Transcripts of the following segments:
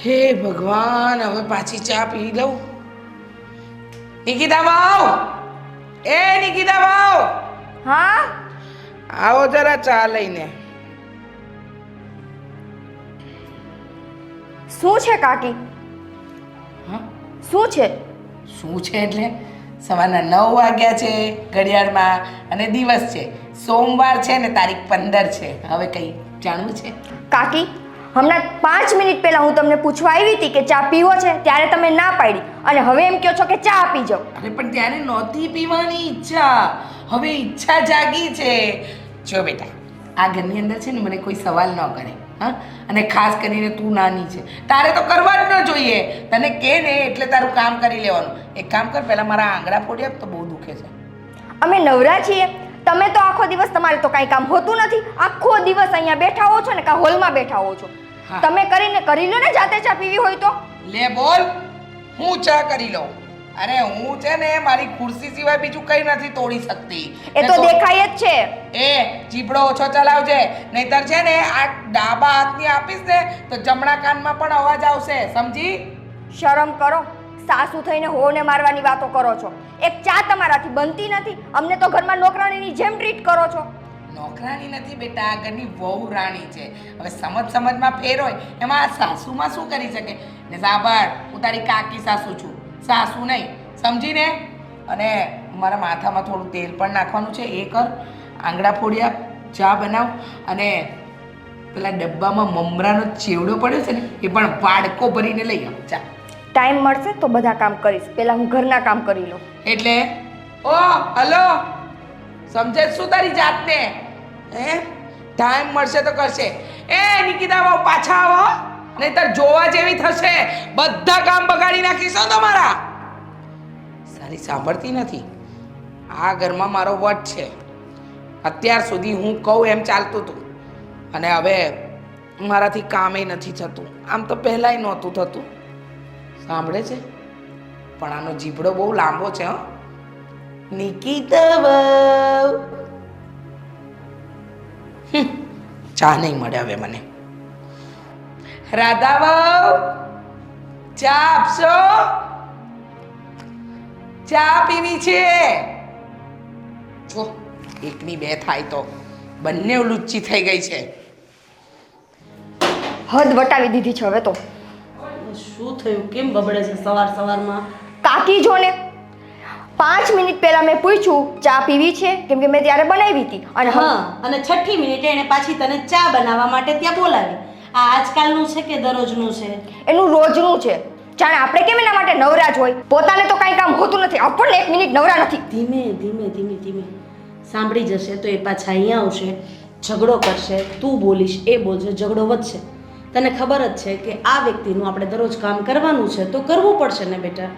હે ભગવાન, હવે પાછી ચા પી લઉં. નિકિતા વાવ, એ નિકિતા વાવ, હા આવો જરા ચા લઈને. શું છે કાકી? હા, શું છે? શું છે એટલે સવારના 9 વાગ્યા છે ઘડિયાળમાં અને દિવસ છે સોમવાર છે ને તારીખ 15 છે. હવે કઈ જાણવું છે? કાકી, હમણાં 5 મિનિટ પહેલા હું તમને પૂછવા આવી હતી કે ચા પીવો છે, ત્યારે તમે ના પાડી અને હવે એમ કહો છો કે ચા પી જાઓ. અરે પણ ત્યારે નહોતી પીવાની ઈચ્છા, હવે ઈચ્છા જાગી છે. જો બેટા, આ ઘરની અંદર છે ને મને કોઈ સવાલ ન કરે, હા, અને ખાસ કરીને તું નાની છે, તારે તો કરવા જ ન જોઈએ. તને કે ને એટલે તારું કામ કરી લેવાનું. એક કામ કર, પહેલા મારા આંગળા ફોડી આપ, તો બહુ દુખે છે. અમે નવરા છીએ. તમે તો આખો દિવસ, તમારે તો કાંઈ કામ હોતું નથી. આખો દિવસ અહીંયા બેઠા હો છો ને કાં હોલમાં બેઠા હો છો. હા. તમે કરી લો ને, જાતે ચા પીવી હોય તો. લે બોલ, હું ચા કરી લઉં. અરે હું છે ને મારી ખુરશી સિવાય બીજું કઈ નથી તોડી શકતી. એ તો દેખાય જ છે. એ જીભડો ઓછો ચલાવજે, નહીતર છે ને આ ડાબા હાથની આપીશ ને તો જમણા કાનમાં પણ અવાજ આવશે, સમજી? શરમ કરો. સાસુ થઈને હોને મારવાની વાતો કરો છો. એક ચા તમારાથી બનતી નથી. અમને તો ઘરમાં નોકરાણીની જેમ ટ્રીટ કરો છો. નોકરાણી નથી બેટા, આ ઘરની વહુ રાણી છે. હવે સમજમાં ફેર હોય એમાં આ સાસુમાં શું કરી શકે? ને સાંભળ, હું તારી કાકી સાસુ છું, સાસુ નહીં, સમજીને? અને મારા માથામાં થોડું તેલ પણ નાખવાનું છે, એ કર. આંગળા ફોડી આપ, ચા બનાવ, અને પેલા ડબ્બામાં મમરાનો ચેવડો પડ્યો છે ને એ પણ વાડકો ભરીને લઈ આવ. ચા ટાઈમ મળશે તો બધા કામ કરીશ. પહેલા હું ઘરના કામ કરી લઉં. એટલે ઓ હલો, સમજે શું તારી જાતને? હે, ટાઈમ મળશે તો કરશે. એ નિકિતા બાબુ પાછા આવો, નહીતર જોવા જેવી થશે. બધા કામ બગાડી નાખીશો તમારા. સારી સાંભળતી નથી. આ ઘરમાં મારો વટ છે. અત્યાર સુધી હું કહું એમ ચાલતું હતું, અને હવે મારાથી કામે નથી થતું. આમ તો પહેલાંય નહોતું થતું. સાંભળે છે? પણ આનો જીભડો બહુ લાંબો છે. હો નિકિતા વાવ, ચા નહીં મળે હવે મને. રાધા વાવ, ચા આપશો? ચા પીવી છે. જો એકની બે થાય તો બંને લુચ્ચી થઈ ગઈ છે. હદ વટાવી દીધી છે હવે તો. શું થયું? કેમ બબડે છે સવારમાં? કાકી જો ને, 5 મિનિટ પહેલા મેં પૂછ્યું ચા પીવી છે, કેમ કે મેં ત્યારે બનાવી હતી. અને હા, અને 6ઠી મિનિટે એને પાછી તને ચા બનાવવા માટે ત્યાં બોલાવી. આ આજકાલનું છે કે દરરોજનું છે? એનું રોજનું છે. જાણે આપણે કેમ એના માટે નવરા જ હોય. પોતાને તો કાંઈ કામ હોતું નથી, આપણને 1 મિનિટ નવરા નથી. ધીમે સાંભળી જશે તો એ પાછા અહીંયા આવશે, ઝઘડો કરશે, તું બોલીશ, એ બોલશે, ઝઘડો વધશે. તને ખબર જ છે કે આ વ્યક્તિનું આપણે દરરોજ કામ કરવાનું છે તો કરવું પડશે ને બેટા.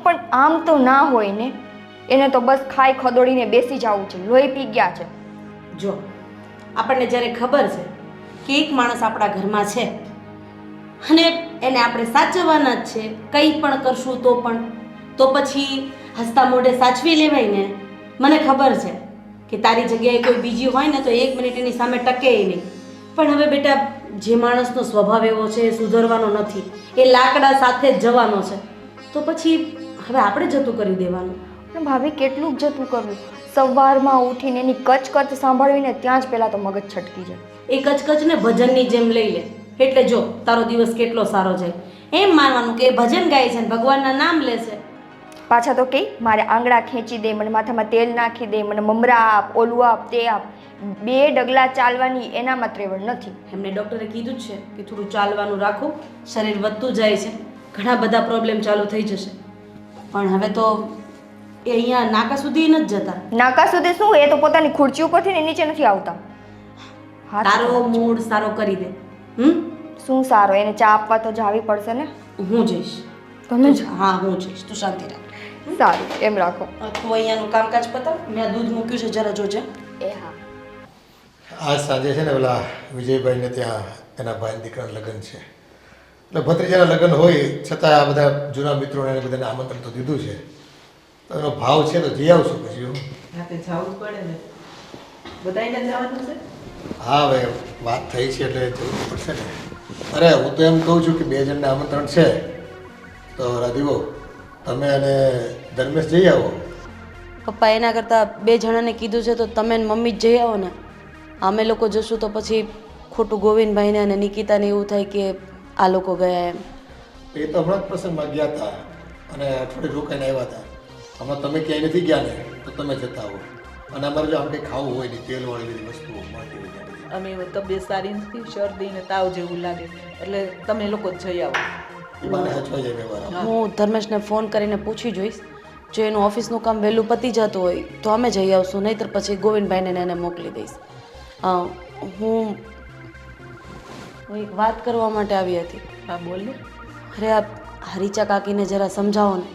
પણ આમ તો ના હોય ને. એને તો બસ ખાઈ ખદોડીને બેસી જવું છે. લોહી પી ગયા છે. જો આપણને જ્યારે ખબર છે કે એક માણસ આપણા ઘરમાં છે અને એને આપણે સાચવવાના જ છે, કંઈ પણ કરશું તો પછી હસતા મોઢે સાચવી લેવાય ને. મને ખબર છે કે તારી જગ્યાએ કોઈ બીજી હોય ને તો 1 મિનિટ એની સામે ટકે નહીં. પણ હવે બેટા, જે માણસનો સ્વભાવ એવો છે એ સુધરવાનો નથી, એ લાકડા સાથે જ જવાનો છે, તો પછી હવે આપણે જતું કરી દેવાનું. પણ ભાભી, કેટલું જ જતું કરવું? સવારમાં ઉઠીને એની કચકચ સાંભળવીને ત્યાં જ પહેલાં તો મગજ છટકી જાય. એ કચકચને ભજનની જેમ લઈ લે, એટલે જો તારો દિવસ કેટલો સારો જાય. એમ માનવાનું કે એ ભજન ગાય છે ને ભગવાનના નામ લે છે. પાછા તો કે મારે આંગળા ખેંચી દે, મને માથામાં તેલ નાખી દે, મને મમરા આપ, ઓલું આપ, તે આપ. 2 ડગલા ચાલવાની એનામાં ત્રેવડ નથી. એમને ડૉક્ટરે કીધું જ છે કે થોડું ચાલવાનું રાખો, શરીર વધતું જાય છે, ઘણા બધા પ્રોબ્લેમ ચાલુ થઈ જશે. પણ હવે તો એ અહીંયા નાકા સુધી નથી જતા. નાકા સુધી શું? એ તો પોતાની ખુરચી ઉપરથી ને નીચે નથી આવતા. તારો મૂડ સારો કરી દે. શું સારો? એને ચા આપવા તો જાવી પડશે ને. હું જઈશ. તમે જ? હા, હું જઈશ, તું શાંતિ રાખ. સારું, એમ રાખો. તું અહીંયાનું કામકાજ પતાવ, મેં દૂધ મૂક્યું છે, જરા જોજે. એ હા. આજ સાંજે છે ને પેલા વિજયભાઈને ત્યાં એના ભાઈ દીકરાના લગ્ન છે. એટલે ભત્રીજાના લગ્ન હોય છતાં આ બધા જૂના મિત્રોને એને બધાને આમંત્રણ તો દીધું છે. તો એનો ભાવ છે તો જઈ આવશું પછી. રાતે જવું પડે ને, બધાને જવાનું છે. હા, હવે વાત થઈ છે એટલે જવું પડશે ને. અરે હું તો એમ કહું છું કે 2 જણને આમંત્રણ છે તો રાધીવો તમે અને ધર્મેશ જઈ આવો. પપ્પા એના કરતાં 2 જણાને કીધું છે તો તમે ને મમ્મી જ જઈ આવો ને. અમે લોકો જશું તો પછી ખોટું ગોવિંદભાઈને અને નિકિતાને એવું થાય કે આ લોકો ગયા એમ. એ તો હમણાં જ પ્રસંગમાં ગયા હતા અને અઠવાડિયે રોકાઈને આવ્યા હતા. હમણાં તમે ક્યાંય નથી ગયા ને તો તમે જતા આવો. અને અમારે જો આમ કંઈ ખાવું હોય ને તેલવાળી બધી વસ્તુઓ મળતી હોય ત્યાં બધી. અમે તબિયત સારી નથી, શરદી ને તાવ જેવું લાગે એટલે તમે લોકો જ જઈ આવો. એ બાને હચવાઈ જાય વ્યવહાર. હું ધર્મેશને ફોન કરીને પૂછી જોઈશ. જો એનું ઓફિસનું કામ વહેલું પતી જતું હોય તો અમે જઈ આવશું, નહીંતર પછી ગોવિંદભાઈને ને એને મોકલી દઈશ. હું એક વાત કરવા માટે આવી હતી. હા બોલ ને. અરે આ હરીચા કાકીને જરા સમજાવો ને.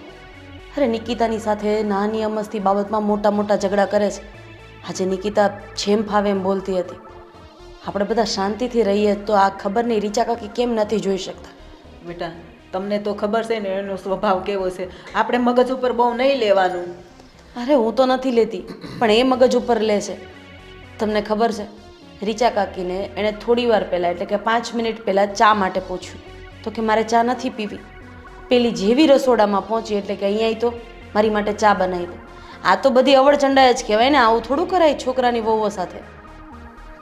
અરે નિકિતાની સાથે નાની અમસ્તી બાબતમાં મોટા મોટા ઝઘડા કરે છે. આજે નિકિતા જેમ ફાવે એમ બોલતી હતી. આપણે બધા શાંતિથી રહીએ તો આ ખબર નહીં રીચા કાકી કેમ નથી જોઈ શકતા. બેટા તમને તો ખબર છે ને એનો સ્વભાવ કેવો છે. આપણે મગજ ઉપર બહુ નહીં લેવાનું. અરે હું તો નથી લેતી પણ એ મગજ ઉપર લે છે. તમને ખબર છે રીચા કાકીને એણે થોડી વાર પહેલાં એટલે કે 5 મિનિટ પહેલાં ચા માટે પૂછ્યું તો કે મારે ચા નથી પીવી. પેલી જેવી રસોડામાં પહોંચી એટલે કે અહીંયા તો મારી માટે ચા બનાવી દે. આ તો બધી અવળચંડા જ કહેવાય ને. આવું થોડું કરાય છોકરાની વહુઓ સાથે.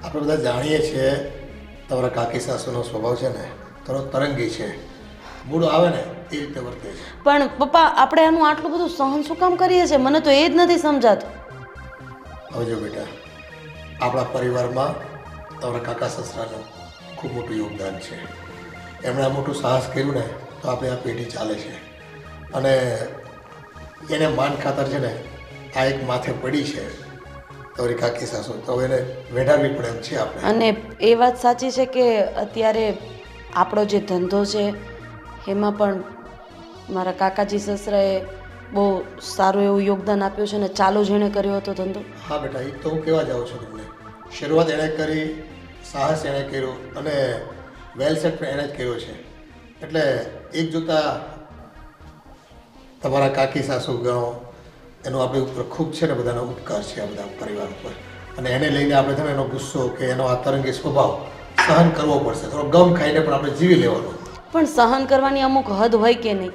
આપણે બધા જાણીએ છીએ તમારા કાકી સાસુનો સ્વભાવ છે ને થોડો તરંગી છે. મૂડ આવે ને એ રીતે વર્તે છે. પણ પપ્પા આપણે આનું આટલું બધું સહન શું કામ કરીએ છીએ? મને તો એ જ નથી સમજાતું. હવે જો બેટા આપણા પરિવારમાં તમારા કાકા સસરાનું ખૂબ મોટું યોગદાન છે. એમણે આ મોટું સાહસ કર્યું ને તો આપણે આ પેઢી ચાલે છે. અને એને માન ખાતર છે ને આ એક માથે પડી છે તમારી કાકી સાસુ, તો એને વેઢાવવી પડે એમ છે આપણે. અને એ વાત સાચી છે કે અત્યારે આપણો જે ધંધો છે એમાં પણ મારા કાકાજી સસરાએ બહુ સારું એવું યોગદાન આપ્યું છે ને ચાલુ જેણે કર્યો હતો ધંધો. હા બેટા એ તો હું કહેવા જાઉં છું તમને. શરૂઆત એણે કરી, સાહસ એણે કર્યું અને વેલસેટ પણ એણે જ કર્યો છે. એટલે એક જોતા તમારા કાકી સાસુ ગણો એનો આપણી ઉપર ખૂબ છે ને બધાનો ઉપકાર છે આ બધા પરિવાર ઉપર. અને એને લઈને આપણે છે ને એનો ગુસ્સો કે એનો આ તરંગી સ્વભાવ સહન કરવો પડશે. થોડો ગમ ખાઈને પણ આપણે જીવી લેવાનો. પણ સહન કરવાની અમુક હદ હોય કે નહીં?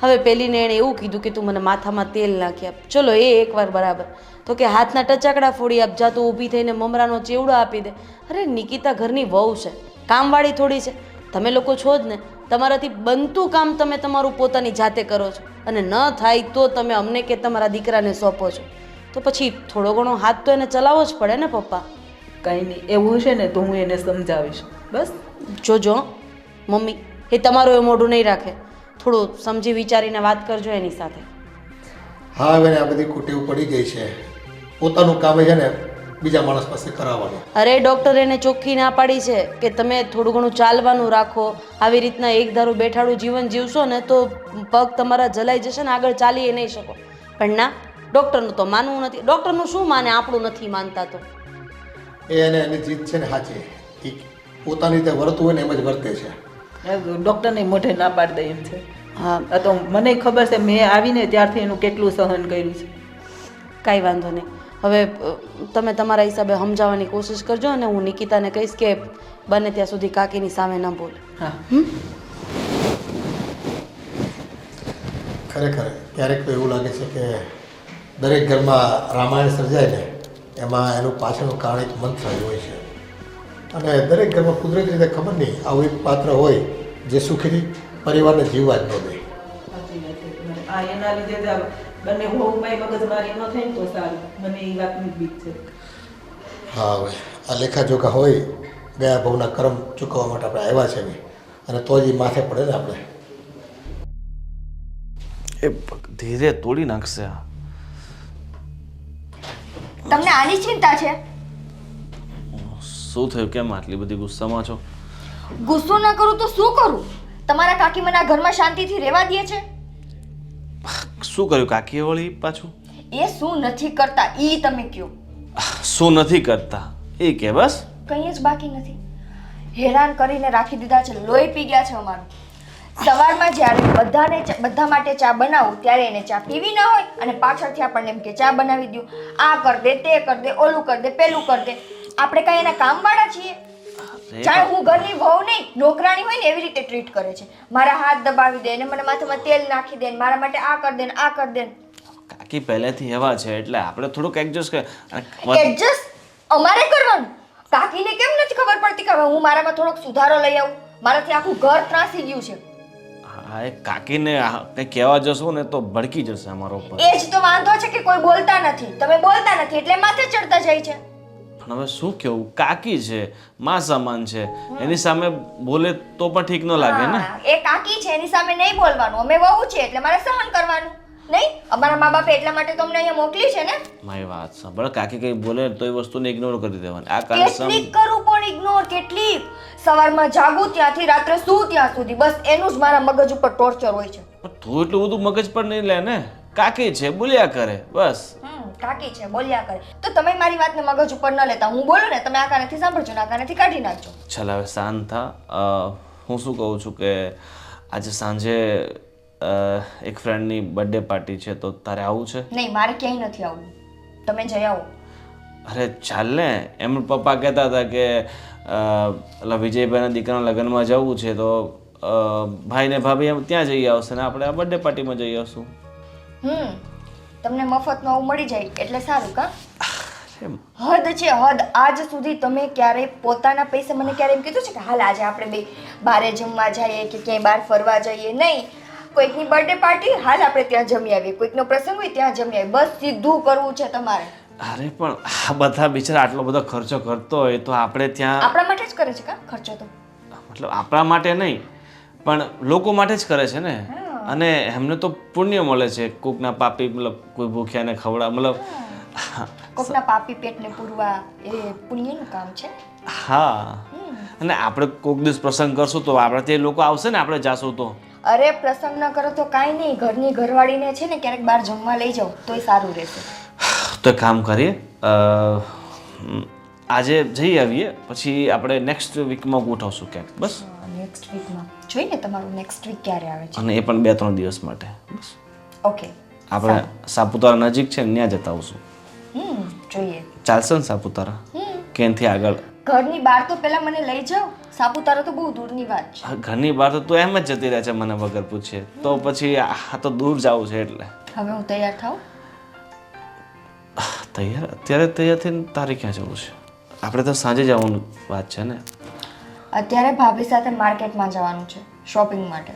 હવે પેલીને એણે એવું કીધું કે તું મને માથામાં તેલ નાખી આપ. ચલો એ એકવાર બરાબર. તો કે હાથના ટચાકડા ફોડી આપ, જા તું ઊભી થઈને મમરાનો ચેવડો આપી દે. અરે નિકિતા ઘરની વહુ છે, કામવાળી થોડી છે. તમે લોકો છો જ ને, તમારાથી બનતું કામ તમે તમારું પોતાની જાતે કરો છો અને ન થાય તો તમે અમને કે તમારા દીકરાને સોંપો છો. તો પછી થોડો ઘણો હાથ તો એને ચલાવવો જ પડે ને પપ્પા. કંઈ નહીં, એવું હશે ને તો હું એને સમજાવીશ. બસ જોજો મમ્મી, એ તમારું એ મોઢું નહીં રાખે. થોડું સમજી વિચારીને વાત કરજો એની સાથે. હા હવે આ બધી કુટેવ પડી ગઈ છે. પોતાનું કામ છે ને બીજા માણસ પાસે કરાવવાનું. અરે ડૉક્ટર એને ચોખ્ખી ના પાડી છે કે તમે થોડું ઘણું ચાલવાનું રાખો. આવી રીતના એક ધારું બેઠાડું જીવન જીવશો ને તો પગ તમારા જલાઈ જશે ને આગળ ચાલી એ નહીં શકો. પણ ના, ડૉક્ટરનું તો માનવું નથી. ડૉક્ટરનું શું માને, આપણું નથી માનતા તો. એની જીત છે ને સાચી. એ પોતાની રીતે વર્તવું હોય ને એમ જ વર્તે છે. ડૉક્ટરને મોઢે ના પાડી દે એમ છે. હા, આ તો મને ખબર છે, મેં આવીને ત્યારથી એનું કેટલું સહન કર્યું છે. કાંઈ વાંધો નહીં. હવે તમે તમારા હિસાબે સમજાવવાની કોશિશ કરજો અને હું નિકિતાને કહીશ કે બને ત્યાં સુધી કાકીની સામે ન બોલે. હા ખરેખર ક્યારેક તો એવું લાગે છે કે દરેક ઘરમાં રામાયણ સર્જાય ને એમાં એનું પાછળનું કારણ એક મંત્ર જ હોય છે. અને દરેક ઘરમાં કુદરતી રીતે ખબર નહીં આવું એક પાત્ર હોય જે સુખી પરિવારને જીવવા જ ન દે. સાચી વાત છે. આ એના લીધે જ આ બંને હોમમાં મગજમારી ન થાય ને તો સારું. મને એ વાતની જ બીક છે. હા હવે આ લેખાજોખા હોય ગયા ભવના કર્મ ચૂકવવા માટે આપણે આવ્યા છે બી અને તો જ એ માથે પડે ને આપણે. એ ધીરે તોડી નાખશે આ. તમને આની ચિંતા છે? શું થયું? કેમ આટલી બધી ગુસ્સામાં છો? ગુસ્સો ના કરું તો શું કરું? તમારા કાકી મને આ ઘરમાં શાંતિથી રહેવા દે છે? શું કર્યું કાકીએ વળી પાછું? એ શું નથી કરતા ઈ તમે કયો. શું નથી કરતા એ કે બસ. કંઈ જ બાકી નથી. હેરાન કરીને રાખી દીધા છે, લોહી પી ગયા છે અમારું. સવારમાં જ્યારે બધા માટે ચા બનાવું ત્યારે એને ચા પીવી ના હોય અને પાછળથી આપણને એમ કે ચા બનાવી દો, આ કર દે, તે કર દે, ઓલું કર દે, પેલું કર દે. આપણે કાંઈ એના કામવાળા છીએ? જાણે હું ઘરની વહુ નહીં નોકરાણી હોય ને એવી રીતે ટ્રીટ કરે છે. મારા હાથ દબાવી દે ને મને માથામાં તેલ નાખી દે ને મારા માટે આ કર દે ને આ કર દે. કાકી પહેલેથી એવા છે એટલે આપણે થોડુંક એડજસ્ટ કર એડજસ્ટ અમારે કરવાનું. કાકીને કેમ નથી ખબર પડતી કે હવે હું મારામાં થોડોક સુધારો લઈ આવું? મારાથી આખું ઘર ત્રાસી ગયું છે. હા એ કાકીને કંઈ કહેવા જશો ને તો ભડકી જશે અમારા ઉપર. એ જ તો વાંધો છે કે કોઈ બોલતા નથી. તમે બોલતા નથી એટલે માથે ચડતા જાય છે. પણ હવે શું કેવું, કાકી છે, માં સમાન છે, એની સામે બોલે તો પણ ઠીક ન લાગે ને. હા, એ કાકી છે એની સામે નહીં બોલવાનું. અમે વહુ છે એટલે મારે સહન કરવાનું. નહીં અમારા મા બાપે એટલા માટે તમને અહીંયા મોકલી છે ને. મારી વાત સાંભળ, કાકી કઈ બોલે તો એ વસ્તુને ઇગ્નોર કરી દેવાની. આ કારણે કેટલીક કરું પણ ઇગ્નોર કેટલીક. સવારમાં જાગું ત્યાંથી રાત્રે સૂ ત્યાં સુધી બસ એનું જ મારા મગજ ઉપર ટોર્ચર હોય છે. તું એટલું બધું મગજ પર નહીં લે ને. કાકી છે બોલ્યા કરે બસ. કાકી છે બોલ્યા કરે તો તમે મારી વાતને મગજ ઉપર ન લેતા. હું બોલું ને તમે આ કાનેથી સાંભળજો ને આ કાનેથી કાઢી નાખજો. ચાલ હવે શાંત થા. હું શું કહું છું કે આજે સાંજે એક ફ્રેન્ડની બર્થડે પાર્ટી છે તો તારે આવું છે? નહીં મારે ક્યાંય નથી આવવું. તમે જઈ આવો. અરે ચાલ ને, એમ પપ્પા કહેતા હતા કે પેલા વિજયભાઈના દીકરાના લગ્નમાં જવું છે તો ભાઈ ને ભાભી એમ ત્યાં જઈ આવશે ને આપણે આ બર્થડે પાર્ટીમાં જઈ આવશું. તમને મફતમાં આવું મળી જાય એટલે સારું કા? હદ છે હદ. આજ સુધી તમે ક્યારે પોતાના પૈસે મને ક્યારે એમ કીધું છે કે હાલ આજે આપણે બે બારે જમવા જઈએ કે ક્યાંય બહાર ફરવા જઈએ? નહીં. કોઈકની બર્થડે પાર્ટી હાલ આપણે ત્યાં જમી આવીએ, કોઈકનો પ્રસંગ હોય ત્યાં જમી આવીએ. બસ સીધું કરવું છે તમારે. અરે પણ આ બધા બિચારા આટલો બધો ખર્ચો કરતો હોય તો આપણે ત્યાં આપણા માટે જ કરે છે કા ખર્ચો? તો મતલબ આપણા માટે નહીં પણ લોકો માટે જ કરે છે ને. અને એમને તો પુણ્ય મળે છે. કોકના પાપી મતલબ કોઈ ભૂખ્યાને ખવડા મતલબ કોકના પાપી પેટને પૂરવા એ પુણ્યનું કામ છે. હા અને આપણે કોક દિવસ પ્રસંગ કરશું તો આપણે તે લોકો આવશે ને આપણે જાશું તો. અરે પ્રસંગ ન કરો તો કાંઈ નહીં. ઘરની ઘરવાળીને છે ને ક્યારેક બહાર જમવા લઈ જાઓ તોય સારું રહેશે. તો એક કામ કરીએ, આજે જઈ આવીએ પછી આપણે નેક્સ્ટ વીકમાં ગોઠવશું ક્યાંક. બસ નેક્સ્ટ વીકમાં જોઈએ તમારું નેક્સ્ટ વીક ક્યારે આવે છે? અને એ પણ 2-3 દિવસ માટે. બસ ઓકે આપણે સાપુતારા નજીક છે ને ત્યાં જતા આવશું. જોઈએ. ચાલશે ને સાપુતારા કે એનાથી આગળ? ઘરની બહાર તો પહેલા મને લઈ જાઓ. સાપુતારા તો બહુ દૂરની વાત છે. ઘરની બહાર તો તું એમ જ જતી રહે છે મને વગર પૂછે. તો પછી આ તો દૂર જવું છે એટલે. હવે હું તૈયાર થાઉં? તૈયાર અત્યારે તૈયાર થઈને તારે ક્યાં જવું છે? આપણે તો સાંજે જવાનું વાત છે ને. અત્યારે ભાભી સાથે માર્કેટમાં જવાનું છે શોપિંગ માટે.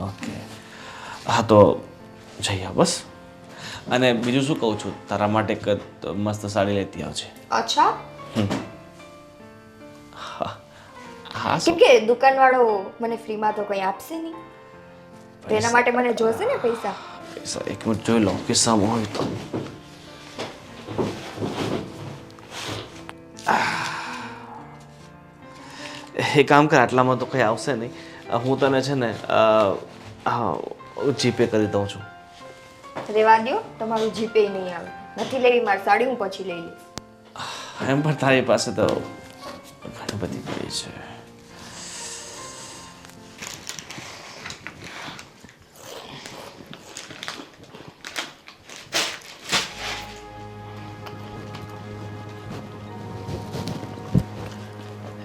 ઓકે હા તો જઈ આવ બસ. અને બીજું શું કહું છું, તારા માટે એક મસ્ત સાડી લેતી આવજે. અચ્છા? હા કેમ કે દુકાનવાળો મને ફ્રીમાં તો કંઈ આપશે નહીં. તો એના માટે મને જોશે ને પૈસા. પૈસા એક મિનિટ જોઈ લઉં કિસ્સામાં હોય તો. એ કામ કર, આટલામાં તો કંઈ આવશે નહીં. હું તને છે ને જીપે કરી દઉં છું. રેવા દો, તમારું જીપે નહીં આવે. નથી લેવી મારી સાડી, હું પછી લઈ લઈશ. એમ પણ તારી પાસે તો ઘણી બધી પડી છે.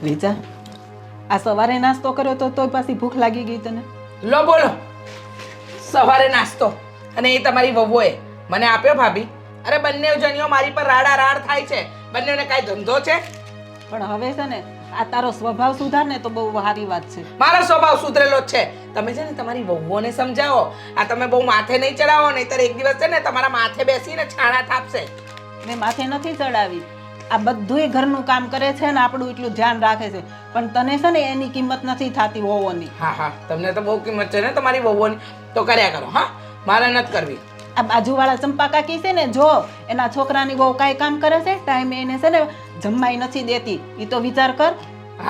રીચા, આ સવારે નાસ્તો કર્યો તો તોય પાછી ભૂખ લાગી ગઈ તને? લો બોલો, સવારે નાસ્તો અને એ તમારી વહુએ મને આપ્યો ભાભી. અરે બંને જણીઓ મારી પર રાડા રાડ થાય છે. બંનેને કાંઈ ધંધો છે? પણ હવે છે ને આ તારો સ્વભાવ સુધાર ને તો બહુ સારી વાત છે. મારો સ્વભાવ સુધરેલો જ છે. તમે છે ને તમારી વહુઓને સમજાવો. આ તમે બહુ માથે નહીં ચડાવો, નહીંતર એક દિવસ છે ને તમારા માથે બેસીને છાણા થાપશે. મેં માથે નથી ચડાવી. આ બધુંય ઘરનું કામ કરે છે ને આપણું એટલું ધ્યાન રાખે છે, પણ તને છે ને એની કિંમત નથી થતી વહુઓની. હા હા, તમને તો બહુ કિંમત છે ને તમારી વહુઓની. તો કર્યા કરો. હા, મારે નથી કરવી. આ બાજુવાળા ચંપા કાકી છે ને, જો એના છોકરાની બહુ કાંઈ કામ કરે છે ટાઈમે એને છે ને જમવાય નથી દેતી. એ તો વિચાર કર.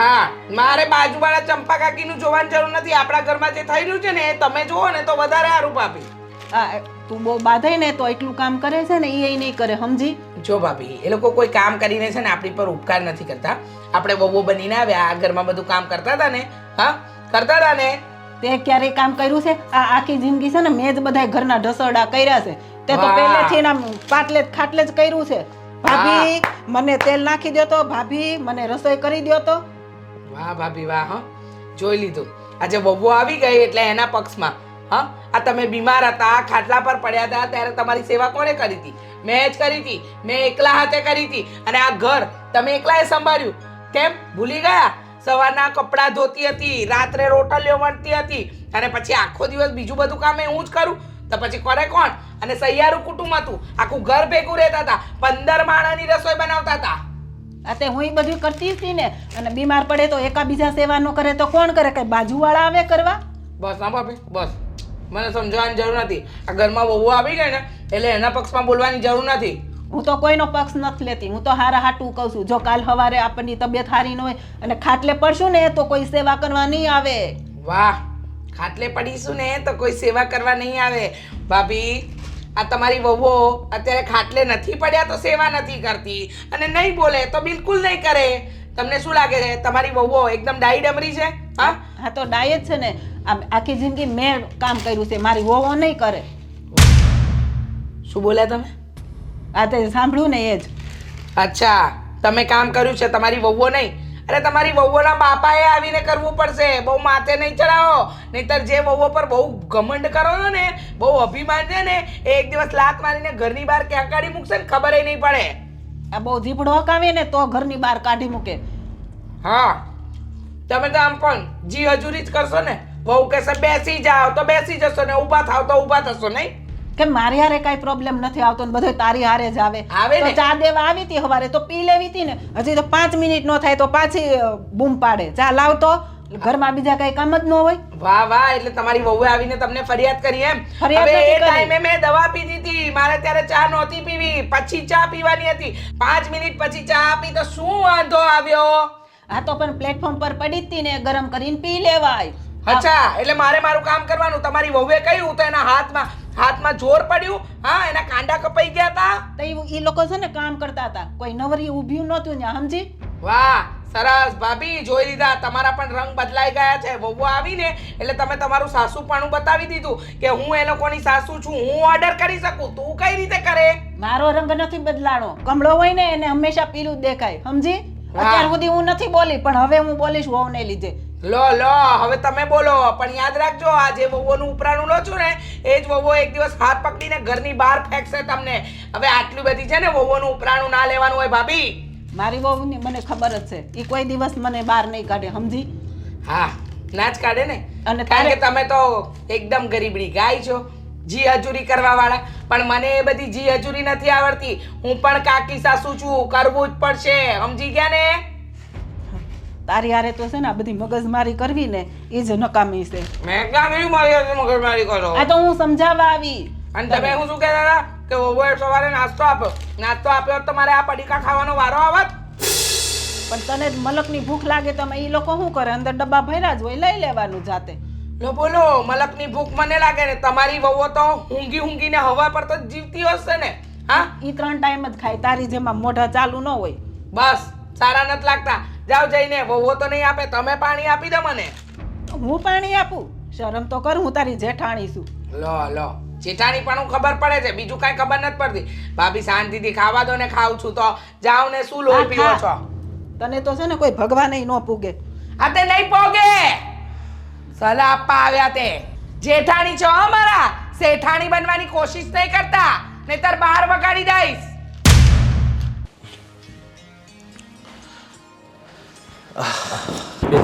હા, મારે બાજુવાળા ચંપા કાકીનું જોવાની જરૂર નથી. આપણા ઘરમાં જે થઈ રહ્યું છે ને એ તમે જુઓ ને તો વધારે સારું ભાભી. આ તું બહુ બાંધાય ને તો એટલું કામ કરે છે ને એ નહીં કરે, સમજી? જો ભાભી, એ લોકો કોઈ કામ કરીને છે ને આપણી પર ઉપકાર નથી કરતા. આપણે વહુઓ બનીને આવ્યા, આ ઘરમાં બધું કામ કરતા હતા ને. હા, કરતા હતા ને. તે ક્યારેય કામ કર્યું છે? આ આખી જિંદગી છે ને મેં જ બધા ઘરના ઢસરડા કર્યા છે. તે તો પહેલેથી એના પાટલે જ ખાટલે જ કર્યું છે. ભાભી મને તેલ નાખી દો તો, ભાભી મને રસોઈ કરી દો તો. વાહ ભાભી વાહ, હા જોઈ લીધું. આજે બબુ આવી ગઈ એટલે એના પક્ષમાં. હા, આ તમે બીમાર હતા, ખાટલા પર પડ્યા હતા, ત્યારે તમારી સેવા કોણે કરી હતી? મેં જ કરી હતી. મેં એકલા હાથે કરી હતી. અને આ ઘર તમે એકલાએ સંભાળ્યું. કેમ ભૂલી ગયા? સવારના કપડાં ધોતી હતી, રાત્રે રોટલીઓ વણતી હતી, અને પછી આખો દિવસ બીજું બધું કામ હું જ કરું તો પછી કરે કોણ? અને સહિયારું કુટુંબ હતું, આખું ઘર ભેગું રહેતા હતા, 15 માણસની રસોઈ બનાવતા હતા. તે હું એ બધું કરતી હતી ને. અને બીમાર પડે તો એકાબીજા સેવા ન કરે તો કોણ કરે? કઈ બાજુવાળા આવે કરવા? બસ હા ભાભી બસ, મને સમજાવવાની જરૂર નથી. આ ઘરમાં વહુ આવી ગઈ ને એટલે એના પક્ષમાં બોલવાની જરૂર નથી. હું તો કોઈનો પક્ષ નથી લેતી. હું તો હારા હાટું કહું છું. જો કાલ સવારે આપણની તબિયત સારી ન હોય અને ખાટલે પડશું ને તો કોઈ સેવા કરવા નહીં આવે. વાહ, ખાટલે પડીશું ને તો કોઈ સેવા કરવા નહીં આવે. ભાભી, આ તમારી વહુઓ અત્યારે ખાટલે નથી પડ્યા તો સેવા નથી કરતી, અને નહીં બોલે તો બિલકુલ નહીં કરે. તમને શું લાગે છે તમારી વહુઓ એકદમ ડાઈ ડમરી છે? હા હા, તો ડાય જ છે ને. આખી જિંદગી મેં કામ કર્યું છે, મારી વહુઓ નહીં કરે. શું બોલ્યા તમે? આ તે સાંભળ્યું ને એ જ. અચ્છા, તમે કામ કર્યું છે, તમારી વહુઓ નહીં. અરે તમારી વહુઓના બાપાએ આવીને કરવું પડશે. બહુ માથે નહીં ચડાવો, નહીતર જે વહુઓ પર બહુ ઘમંડ કરો છો ને, બહુ અભિમાન છે ને, એ એક દિવસ લાત મારીને ઘરની બહાર ક્યાં કાઢી મૂકશે ને ખબર નહીં પડે. આ બહુ જીભડો હકાવે ને તો ઘરની બહાર કાઢી મૂકે. હા, તમે તો આમ પણ જી હજુરી જ કરશો ને. વહુ કહેશે બેસી જાઓ તો બેસી જશો ને, ઊભા થાવ તો ઊભા થશો નહીં. કે મારી હારે કઈ પ્રોબ્લેમ નથી આવતો ને બધો તારી હારે જ આવે. આવે ને. તો ચા દેવા આવી હતી સવારે તો પી લેવી હતી ને. હજી તો 5 મિનિટ નો થાય તો પાછી બૂમ પાડે, ચા લાવ તો. ઘરમાં બીજા કઈ કામ જ ન હોય. વાહ વાહ, એટલે તમારી વહુએ આવીને તમને ફરિયાદ કરી એમ? ફરિયાદ હવે નથી એ કરી. ટાઈમે મેં દવા પીધી હતી, મારે ત્યારે ચા નહોતી પીવી, પછી ચા પીવાની હતી. 5 મિનિટ પછી ચા આપી તો શું વાંધો આવ્યો? આ તો પણ પ્લેટફોર્મ પર પડી જ હતી ને, ગરમ કરીને પી લેવાય. અચ્છા, એટલે મારે મારું કામ કરવાનું. તમારી વહુએ કહ્યું તો એના હાથમાં જોર પડ્યું. હા, એના કાંડા કપાઈ ગયા હતા. તો ઈ લોકો છે ને કામ કરતા હતા, કોઈ નવરી ઊભ્યું નહોતું ને, સમજી? વાહ સરસ ભાભી, જોઈ લીધા. તમારા પણ રંગ બદલાઈ ગયા છે. વહુ આવીને એટલે તમે તમારું સાસુપણું બતાવી દીધું કે હું એ લોકોની સાસુ છું, હું ઓર્ડર કરી શકું. તું કઈ રીતે કરે? મારો રંગ નથી બદલાણો. કમળો હોય ને એને હંમેશા પીળું જ દેખાય, સમજી? વાહ. અત્યાર સુધી હું નથી બોલી, પણ હવે હું બોલીશ વહુને લીધે. લો લો, હવે તમે બોલો. પણ યાદ રાખજો, આ જે વહુઓનું ઉપરાણું લો છો ને, એ જ વહુઓ એક દિવસ હાથ પકડીને ઘરની બહાર ફેંકશે તમને. હવે આટલી બધી છે ને વહુઓનું ઉપરાણું ના લેવાનું હોય ભાભી. મારી વહુની મને ખબર જ છે, એ કોઈ દિવસ મને બહાર નહીં કાઢે, સમજી? હા, ના જ કાઢે ને. અને કારણ કે તમે તો એકદમ ગરીબડી ગાય છો, જી હજુરી કરવા વાળા. પણ મને એ બધી જી હજુરી નથી આવડતી. હું પણ કાકી સાસુ છું, કરવું જ પડશે. સમજી ગયા ને? તારી હારે તો છે ને આ બધી મગજમારી કરવી ને એ જ નકામી છે. મેં ક્યાં કર્યું મારી હાથે મગજમારી કરો? આ તો હું સમજાવવા આવી. અને તમે હું શું કહેતા હતા કે વહુએ સવારે નાસ્તો આપ્યો. નાસ્તો આપ્યો તો તમારે આ પડીકા ખાવાનો વારો આવત. પણ તને મલકની ભૂખ લાગે તો એ લોકો શું કરે? અંદર ડબ્બા ભર્યા જ હોય, લઈ લેવાનું જાતે. લો બોલો, મલકની ભૂખ મને લાગે ને. તમારી વહુઓ તો ઊંઘીને હવા પર તો જીવતી હશે ને. હા, એ 3 ટાઈમ જ ખાય, તારી જેમાં મોઢા ચાલુ ન હોય. બસ સારા નથી લાગતા. જાઓ જઈને. વહુઓ તો નહીં આપે, તમે પાણી આપી દો મને. હું પાણી આપું? શરમ તો કર, હું તારી જેઠાણી છું. લો લો, જેઠાણી પણ હું ખબર પડે છે, બીજું કાંઈ ખબર નથી પડતી. ભાભી શાંતિથી ખાવા દો ને. ખાઉં છું તો જાઓ ને. શું લોહી પીવો છો? તને તો છે ને કોઈ ભગવાન ન પૂગે. આ તે નહીં પોગે. સલાહ આપવા આવ્યા તે. જેઠાણી છો અમારા, શેઠાણી બનવાની કોશિશ નહીં કરતા, નહીતર બહાર વગાડી દઈશ.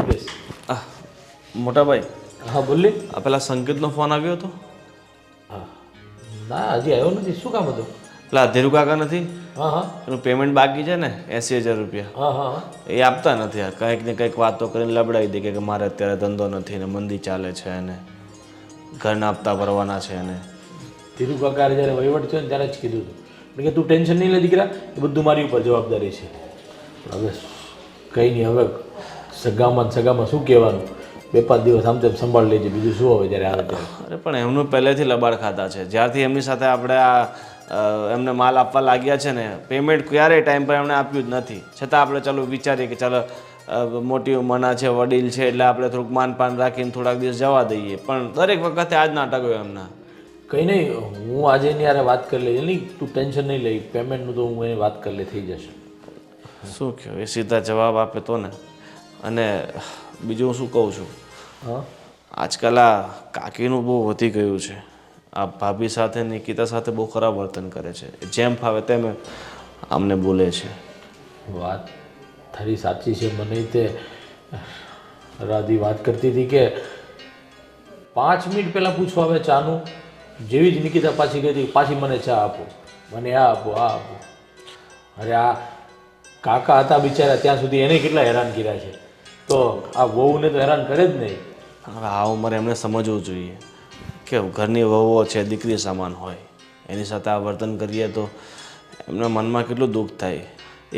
બેસ. મોટા ભાઈ, હા બોલ. આ પેલા સંકેતનો ફોન આવ્યો હતો? હા, ના હજી આવ્યો નથી. શું કામ હતું? પેલા ધીરુ કાકા નથી, હા હા એનું પેમેન્ટ બાકી છે ને 80,000 રૂપિયા, હા હા હા. એ આપતા નથી. આ કંઈક ને કંઈક વાતો કરીને લબડાવી દે કે મારે અત્યારે ધંધો નથી ને મંદી ચાલે છે અને ઘરના હપ્તા ભરવાના છે અને ધીરુ કાકાએ જ્યારે વહીવટ થયો ને ત્યારે જ કીધું હતું કે તું ટેન્શન નહીં લે દીકરા, એ બધું મારી ઉપર જવાબદારી છે. પણ હવે કંઈ નહીં, હવે સગામાં શું કહેવાનું? 2-5 દિવસ આમ તેમ સંભાળ લેજે, બીજું શું હવે જ્યારે આવે ત્યારે. અરે પણ એમનું પહેલેથી લબાડ ખાતા છે. જ્યારથી એમની સાથે આપણે એમને માલ આપવા લાગ્યા છે ને, પેમેન્ટ ક્યારેય ટાઈમ પર એમણે આપ્યું જ નથી. છતાં આપણે ચાલો વિચારીએ કે ચાલો મોટી ઉંમરના છે, વડીલ છે, એટલે આપણે થોડુંક માનપાન રાખીને થોડાક દિવસ જવા દઈએ. પણ દરેક વખતે આ જ નાટક હોય એમના. કંઈ નહીં, હું આજે એની યારે વાત કરી લઈએ. નહીં, તું ટેન્શન નહીં લઈ. પેમેન્ટનું તો હું એની વાત કરી લે, થઈ જશે. શું કહ્યું? એ સીધા જવાબ આપે તો ને. અને બીજું હું શું કહું છું, હા આજકાલ આ કાકીનું બહુ વધી ગયું છે. આ ભાભી સાથે નિકિતા સાથે બહુ ખરાબ વર્તન કરે છે. જેમ ફાવે તેમ અમને બોલે છે. વાત તારી સાચી છે. મને તે રાધી વાત કરતી હતી કે 5 મિનિટ પહેલાં પૂછવા આવે ચાનું, જેવી જ નિકિતા પાછી ગઈ હતી પાછી મને ચા આપો, મને આ આપો, આ આપો. અરે આ કાકા હતા બિચારા ત્યાં સુધી એને કેટલા હેરાન કર્યા છે, તો આ વહુને તો હેરાન કરે જ નહીં. હવે આ ઉંમરે એમને સમજવું જોઈએ કે ઘરની વહુઓ છે, દીકરી સમાન હોય. એની સાથે આ વર્તન કરીએ તો એમના મનમાં કેટલું દુઃખ થાય.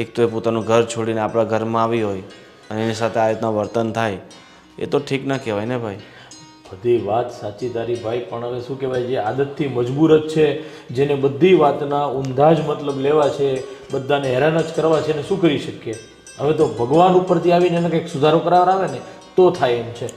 એક તો એ પોતાનું ઘર છોડીને આપણા ઘરમાં આવી હોય અને એની સાથે આ રીતના વર્તન થાય, એ તો ઠીક ન કહેવાય ને ભાઈ. બધી વાત સાચી તારી ભાઈ, પણ હવે શું કહેવાય, જે આદતથી મજબૂર જ છે, જેને બધી વાતના ઊંધા જ મતલબ લેવા છે, બધાને હેરાન જ કરવા છે, ને શું કરી શકીએ. હવે તો ભગવાન ઉપરથી આવીને એને કંઈક સુધારો કરાવડાવે ને તો થાય એમ છે.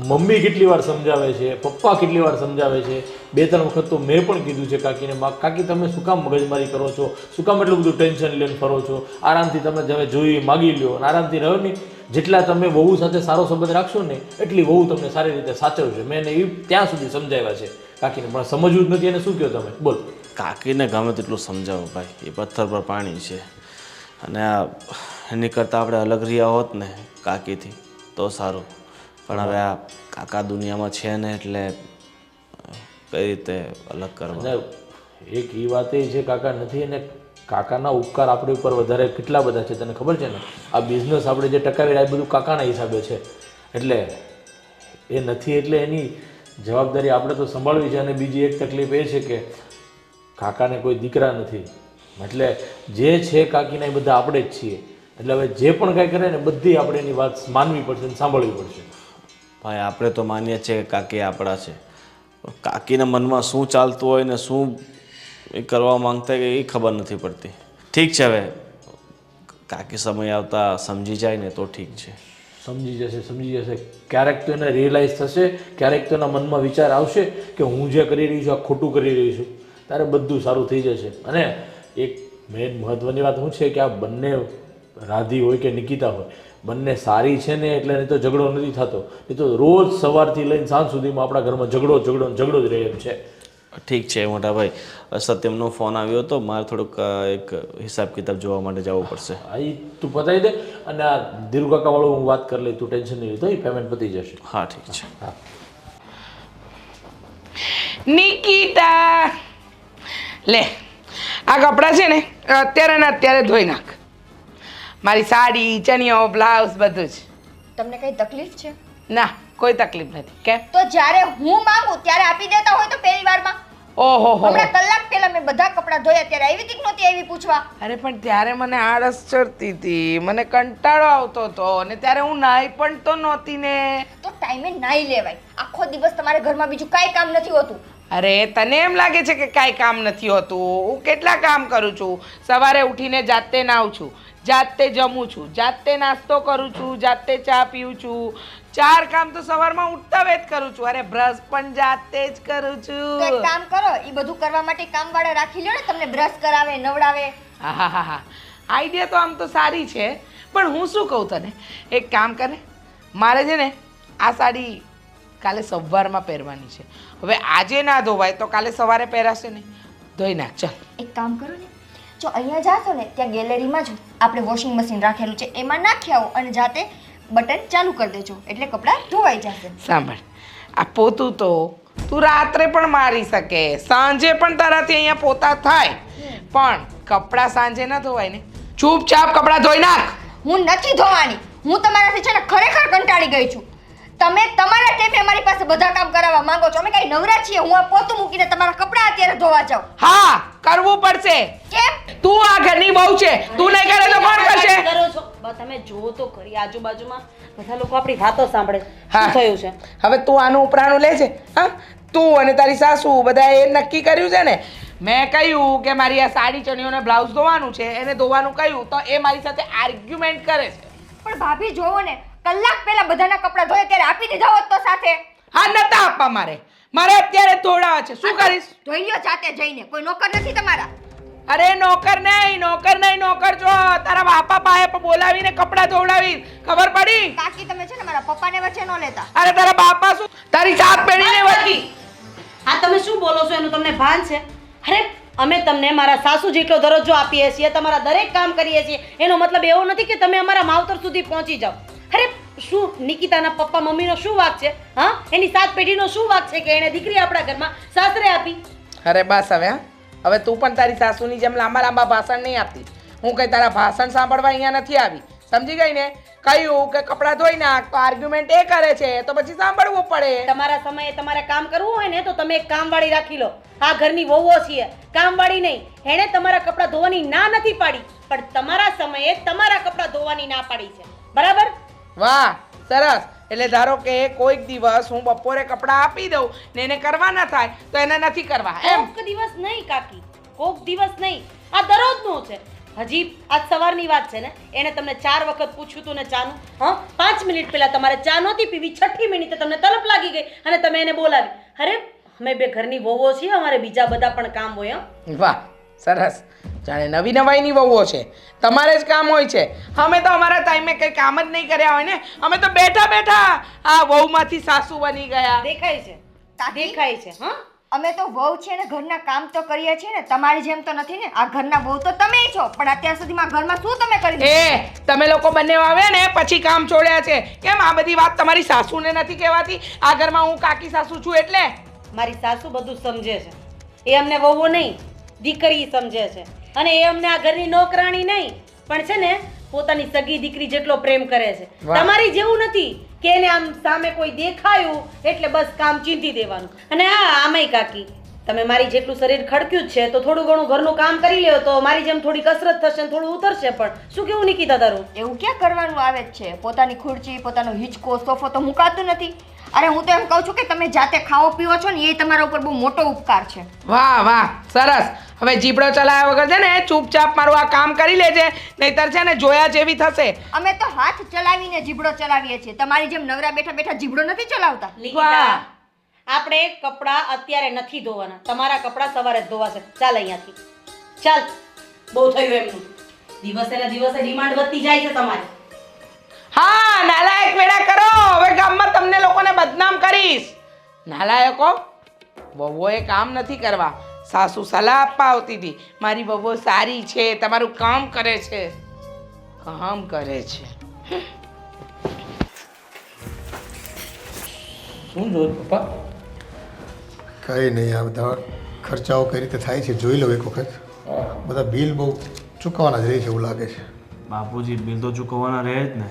મમ્મી કેટલી વાર સમજાવે છે, પપ્પા કેટલી વાર સમજાવે છે, 2-3 વખત તો મેં પણ કીધું છે કાકીને, કાકી તમે શું કામ મગજમારી કરો છો, શું કામ એટલું બધું ટેન્શન લઈને ફરો છો, આરામથી તમે તમે જોઈ માગી લ્યો અને આરામથી રહો ને. જેટલા તમે વહુ સાથે સારો સંબંધ રાખશો ને એટલી વહુ તમને સારી રીતે સાચવશે. મેં એને ત્યાં સુધી સમજાવ્યા છે કાકીને, પણ સમજવું જ નથી. એને શું કહો તમે બોલ. કાકીને ગમે તેટલું સમજાવો ભાઈ, એ પથ્થર પર પાણી છે. અને આ એની કરતાં આપણે અલગ રહ્યા હોત ને કાકીથી તો સારું, પણ હવે આ કાકા દુનિયામાં છે ને એટલે કઈ રીતે અલગ કરવા. અને એક એ વાત એ છે કાકા નથી, અને કાકાના ઉપકાર આપણી ઉપર વધારે કેટલા બધા છે તને ખબર છે ને. આ બિઝનેસ આપણે જે ટકાવી રહ્યા એ બધું કાકાના હિસાબે છે, એટલે એ નથી એટલે એની જવાબદારી આપણે તો સંભાળવી છે. અને બીજી એક તકલીફ એ છે કે કાકાને કોઈ દીકરા નથી, એટલે જે છે કાકીના એ બધા આપણે જ છીએ. એટલે હવે જે પણ કાંઈ કરે ને બધી આપણે એની વાત માનવી પડશે અને સાંભળવી પડશે. ભાઈ આપણે તો માનીએ છીએ કે કાકી આપણા છે, પણ કાકીના મનમાં શું ચાલતું હોય ને શું એ કરવા માંગતા હોય એ ખબર નથી પડતી. ઠીક છે, હવે કાકી સમય આવતા સમજી જાય ને તો ઠીક છે. સમજી જશે. ક્યારેક તો એને રિયલાઇઝ થશે, ક્યારેક તો એના મનમાં વિચાર આવશે કે હું જે કરી રહી છું આ ખોટું કરી રહી છું, ત્યારે બધું સારું થઈ જશે. અને એક મેઇન મહત્ત્વની વાત શું છે કે આ બંને રાધી હોય કે નિકિતા હોય, બંને સારી છે ને એટલે નહીં તો ઝઘડો નથી થતો. એ તો રોજ સવારથી લઈને સાંજ સુધીમાં આપણા ઘરમાં ઝઘડો જ રહે એમ છે. ઠીક છે મોટા ભાઈ, સત્યમનો ફોન આવ્યો હતો, મારે થોડુંક એક હિસાબ કિતાબ જોવા માટે જવું પડશે. હા એ તું પતાવી દે, અને આ ધીરુ કાકાવાળું હું વાત કરી લઈ, તું ટેન્શન નહીં લીધો, એ પેમેન્ટ પતી જશે. હા ઠીક છે. હા નિકિતા લે, આ કપડાં છે ને અત્યારે ને અત્યારે ધોઈ નાખ. મારી સાડી, ચણિયો, બ્લાઉઝ બધું જ. તમને કઈ તકલીફ છે? ના, કોઈ તકલીફ નથી. કેમ? તો જ્યારે હું માંગુ ત્યારે આપી દેતા હોય તો પહેલી વારમાં. ઓહો હો. હમણાં કલાક પહેલા મેં બધા કપડાં ધોયા, ત્યારે આવી હતી કે નહોતી આવી પૂછવા? અરે પણ ત્યારે મને આળસ ચડતી હતી, મને કંટાળો આવતો હતો, અને ત્યારે હું નાઈ પણ તો નહોતી ને. તો ટાઈમે નાઈ લેવાય. આખો દિવસ તમારે ઘરમાં બીજું કાંઈ કામ નથી હોતું. અરે તને એમ લાગે છે કે કાંઈ કામ નથી હોતું? હું કેટલા કામ કરું છું. સવારે ઉઠીને જાતે નાહું છું, જાતે જમું છું, જાતે નાસ્તો કરું છું, જાતે ચા પીઉં છું. 4 કામ તો સવારમાં ઉઠતા વેત કરું છું. અરે બ્રશ પણ જાતે જ કરું તો છું. એક કામ કરો, એ બધું કરવા માટે કામવાળા રાખી લ્યો ને, તમને બ્રશ કરાવે, નવડાવે. હા, આઈડિયા તો આમ તો સારી છે, પણ હું શું કહું તને, એક કામ કરે, મારે છે ને આ સાડી કાલે સવારમાં પહેરવાની છે. હવે આજે ના ધોવાય તો કાલે સવારે પહેરાશે ને. ધોઈ નાખ ચાલ. એક કામ કરો ને, જો અહીંયા જાશો ને ત્યાં ગેલેરીમાં જ આપણે વોશિંગ મશીન રાખેલું છે, એમાં નાખી આવો અને જાતે બટન ચાલુ કરી દેજો, એટલે કપડાં ધોવાઈ જશે. સાંભળ, આ પોતું તો તું રાત્રે પણ મારી શકે, સાંજે પણ તારાથી અહીંયા પોતા થાય, પણ કપડાં સાંજે ના ધોવાય ને. ચૂપચાપ કપડાં ધોઈ નાખ. હું નથી ધોવાની. હું તમારાથી છે ને ખરેખર કંટાળી ગઈ છું. તમે તમારા ટેપે અમારી પાસે બધા કામ કરાવવા માંગો છો. અમે કઈ નવરા છીએ? હું આ પોતું મૂકીને તમારા કપડાં અત્યારે ધોવા જાઉં? હા, કરવું પડશે. કેમ? તું આ ઘરની બહુ છે, તું નહીં કરે તો કોણ કરશે? કરો છો તમે જો તો ખરી, આજુબાજુમાં બધા લોકો આપણી વાતો સાંભળે. હા. શું થયું છે? હવે તું આનું ઉપરાણું લે છે. હા, તું અને તારી સાસુ બધા એ નક્કી કર્યું છે ને. મેં કહ્યું કે મારી આ સાડી, ચણિયોને બ્લાઉઝ ધોવાનું છે, એને ધોવાનું કહ્યું તો એ મારી સાથે આર્ગ્યુમેન્ટ કરે છે. પણ ભાભી જોવો ને, કલાક પહેલા બધાના કપડાં ધોયા ત્યારે આપી દીધા હોત તો સાથે. હા, નતા આપવા મારે અત્યારે ધોડાવા છે. શું કરીશ? ધોઈ લ્યો જાતે જઈને, કોઈ નોકર નથી તમારા. અરે નોકર નહીં, નોકર છો. તારા બાપા પાસે બોલાવીને કપડાં ધોવડાવી, ખબર પડી? કાકી તમે છે ને મારા પપ્પાને વચ્ચે ન લેતા. અરે તારા બાપા શું તારી સાત પેઢીને વચ્ચે. આ તમે શું બોલો છો એનું તમને ભાન છે? અરે અમે તમને મારા સાસુ જેટલો દરજ્જો આપીએ છીએ, તમારા દરેક કામ કરીએ છીએ, એનો મતલબ એવો નથી કે તમે અમારા માવતર સુધી પહોંચી જાઓ. અરે શું નિકિતાના પપ્પા મમ્મીનો શું વાંક છે? હા, એની સાત પેઢીનો શું વાંક છે કે એને દીકરી આપણા ઘરમાં સાસરે આપી? અરે બસ હવે હા. હવે તું પણ તારી સાસુની જેમ લાંબા ભાષણ નહીં આપતી. હું કઈ તારા ભાષણ સાંભળવા અહીંયા નથી આવી, સમજી ગઈ ને? કહ્યું કે કપડાં ધોઈ નાખ તો આર્ગ્યુમેન્ટ એ કરે છે, તો પછી સાંભળવું પડે. તમારા સમયે તમારે કામ કરવું હોય ને તો તમે એક કામવાળી રાખી લો. આ ઘરની વહુઓ છીએ, કામવાળી નહીં. એણે તમારા કપડાં ધોવાની ના નથી પાડી, પણ તમારા સમયે તમારા કપડાં ધોવાની ના પાડી છે, બરાબર? વાહ, સરસ. એટલે ધારો કે કોઈક દિવસ હું બપોરે કપડાં આપી દઉં ને એને કરવા ના થાય તો એને નથી કરવા એમ? કોક દિવસ નહીં કાકી, કોક દિવસ નહીં, આ દરરોજનું છે. હજી આજ સવારની વાત છે ને, એને તમને 4 વખત પૂછ્યું તું ને ચાનું. હા, 5 મિનિટ પહેલા તમારે ચા નહોતી પીવી, 6ઠી મિનિટે તમને તલપ લાગી ગઈ અને તમે એને બોલાવી. અરે અમે બે ઘરની વહુઓ છીએ, અમારે બીજા બધા પણ કામ હોય. વાહ, સરસ. જાણે નવી નવાઈની વહુઓ છે, તમારે જ કામ હોય છે. અમે તો અમારા ટાઈમે કંઈ કામ જ નહીં કર્યા હોય ને, અમે તો બેઠા બેઠા આ વહુમાંથી સાસુ બની ગયા. દેખાય છે, દેખાય છે. હા, અમે તો વહુ છે ને ઘરના કામ તો કરીએ છીએ ને, તમારી જેમ તો નથી ને. આ ઘરના વહુ તો તમે છો, પણ અત્યાર સુધીમાં ઘરમાં શું તમે કરી દીધું? તમે લોકો બંને આવે ને પછી કામ છોડ્યા છે. કેમ આ બધી વાત તમારી સાસુને નથી કહેવાતી? આ ઘરમાં હું કાકી સાસુ છું એટલે. મારી સાસુ બધું સમજે છે. એ અમને વહુઓ નહીં, દીકરી સમજે છે. અને એ અમને આ ઘરની નોકરાણી નહીં, પણ છે ને પોતાની સગી દીકરી જેટલો પ્રેમ કરે છે. તમારી જેવું નથી કે એને આમ સામે કોઈ દેખાયું એટલે બસ કામ ચીંધી દેવાનું. અને હા, આમેય કાકી, તમે મારી જેટલું શરીર ખડક્યું જ છે તો થોડું ઘણું ઘરનું કામ કરી લ્યો તો મારી જેમ થોડી કસરત થશે ને થોડું ઉતરશે. પણ શું કેવું નિકિતા તારું? એવું ક્યાં કરવાનું આવે જ છે? પોતાની ખુરચી, પોતાનો હિંચકો, સોફો તો મુકાતું નથી. અરે હું તો એમ કહું છું કે તમે જાતે ખાઓ પીવો છો ને, એ તમારા ઉપર બહુ મોટો ઉપકાર છે. વાહ વાહ, સરસ. હવે જીબડો ચલાવ્યા વગર છે ને ચૂપચાપ મારું આ કામ કરી લેજે, નહીતર છે ને જોયા જેવી થશે. અમે તો હાથ ચલાવીને જીબડો ચલાવીએ છીએ, તમારી જેમ નવરા બેઠા બેઠા જીબડો નથી ચલાવતા. નિકિતા, આપણે કપડાં અત્યારે નથી ધોવાના, તમારા કપડાં સવારે જ ધોવાશે. ચાલ અહીંયાથી, ચાલ. બહુ થયું એમનું. દિવસે ને દિવસે ડિમાન્ડ વધતી જાય છે તમારી. હા, નાલાયક વેડા કરો. હવે ગામમાં તમને લોકોને બદનામ કરીશ. નાલાયકો, વહુઓએ કામ નથી કરવા, સાસુ સલાહ આપવા આવતી હતી. મારી વહુઓ સારી છે, તમારું કામ કરે છે. કામ કરે છે. શું જોયું પપ્પા? કંઈ નહીં, આ બધા ખર્ચાઓ કઈ રીતે થાય છે જોઈ લો એક વખત. બધા બિલ બહુ ચૂકવવાના જ રહે છે એવું લાગે છે. બાપુજી, બિલ તો ચૂકવવાના રહે જ ને.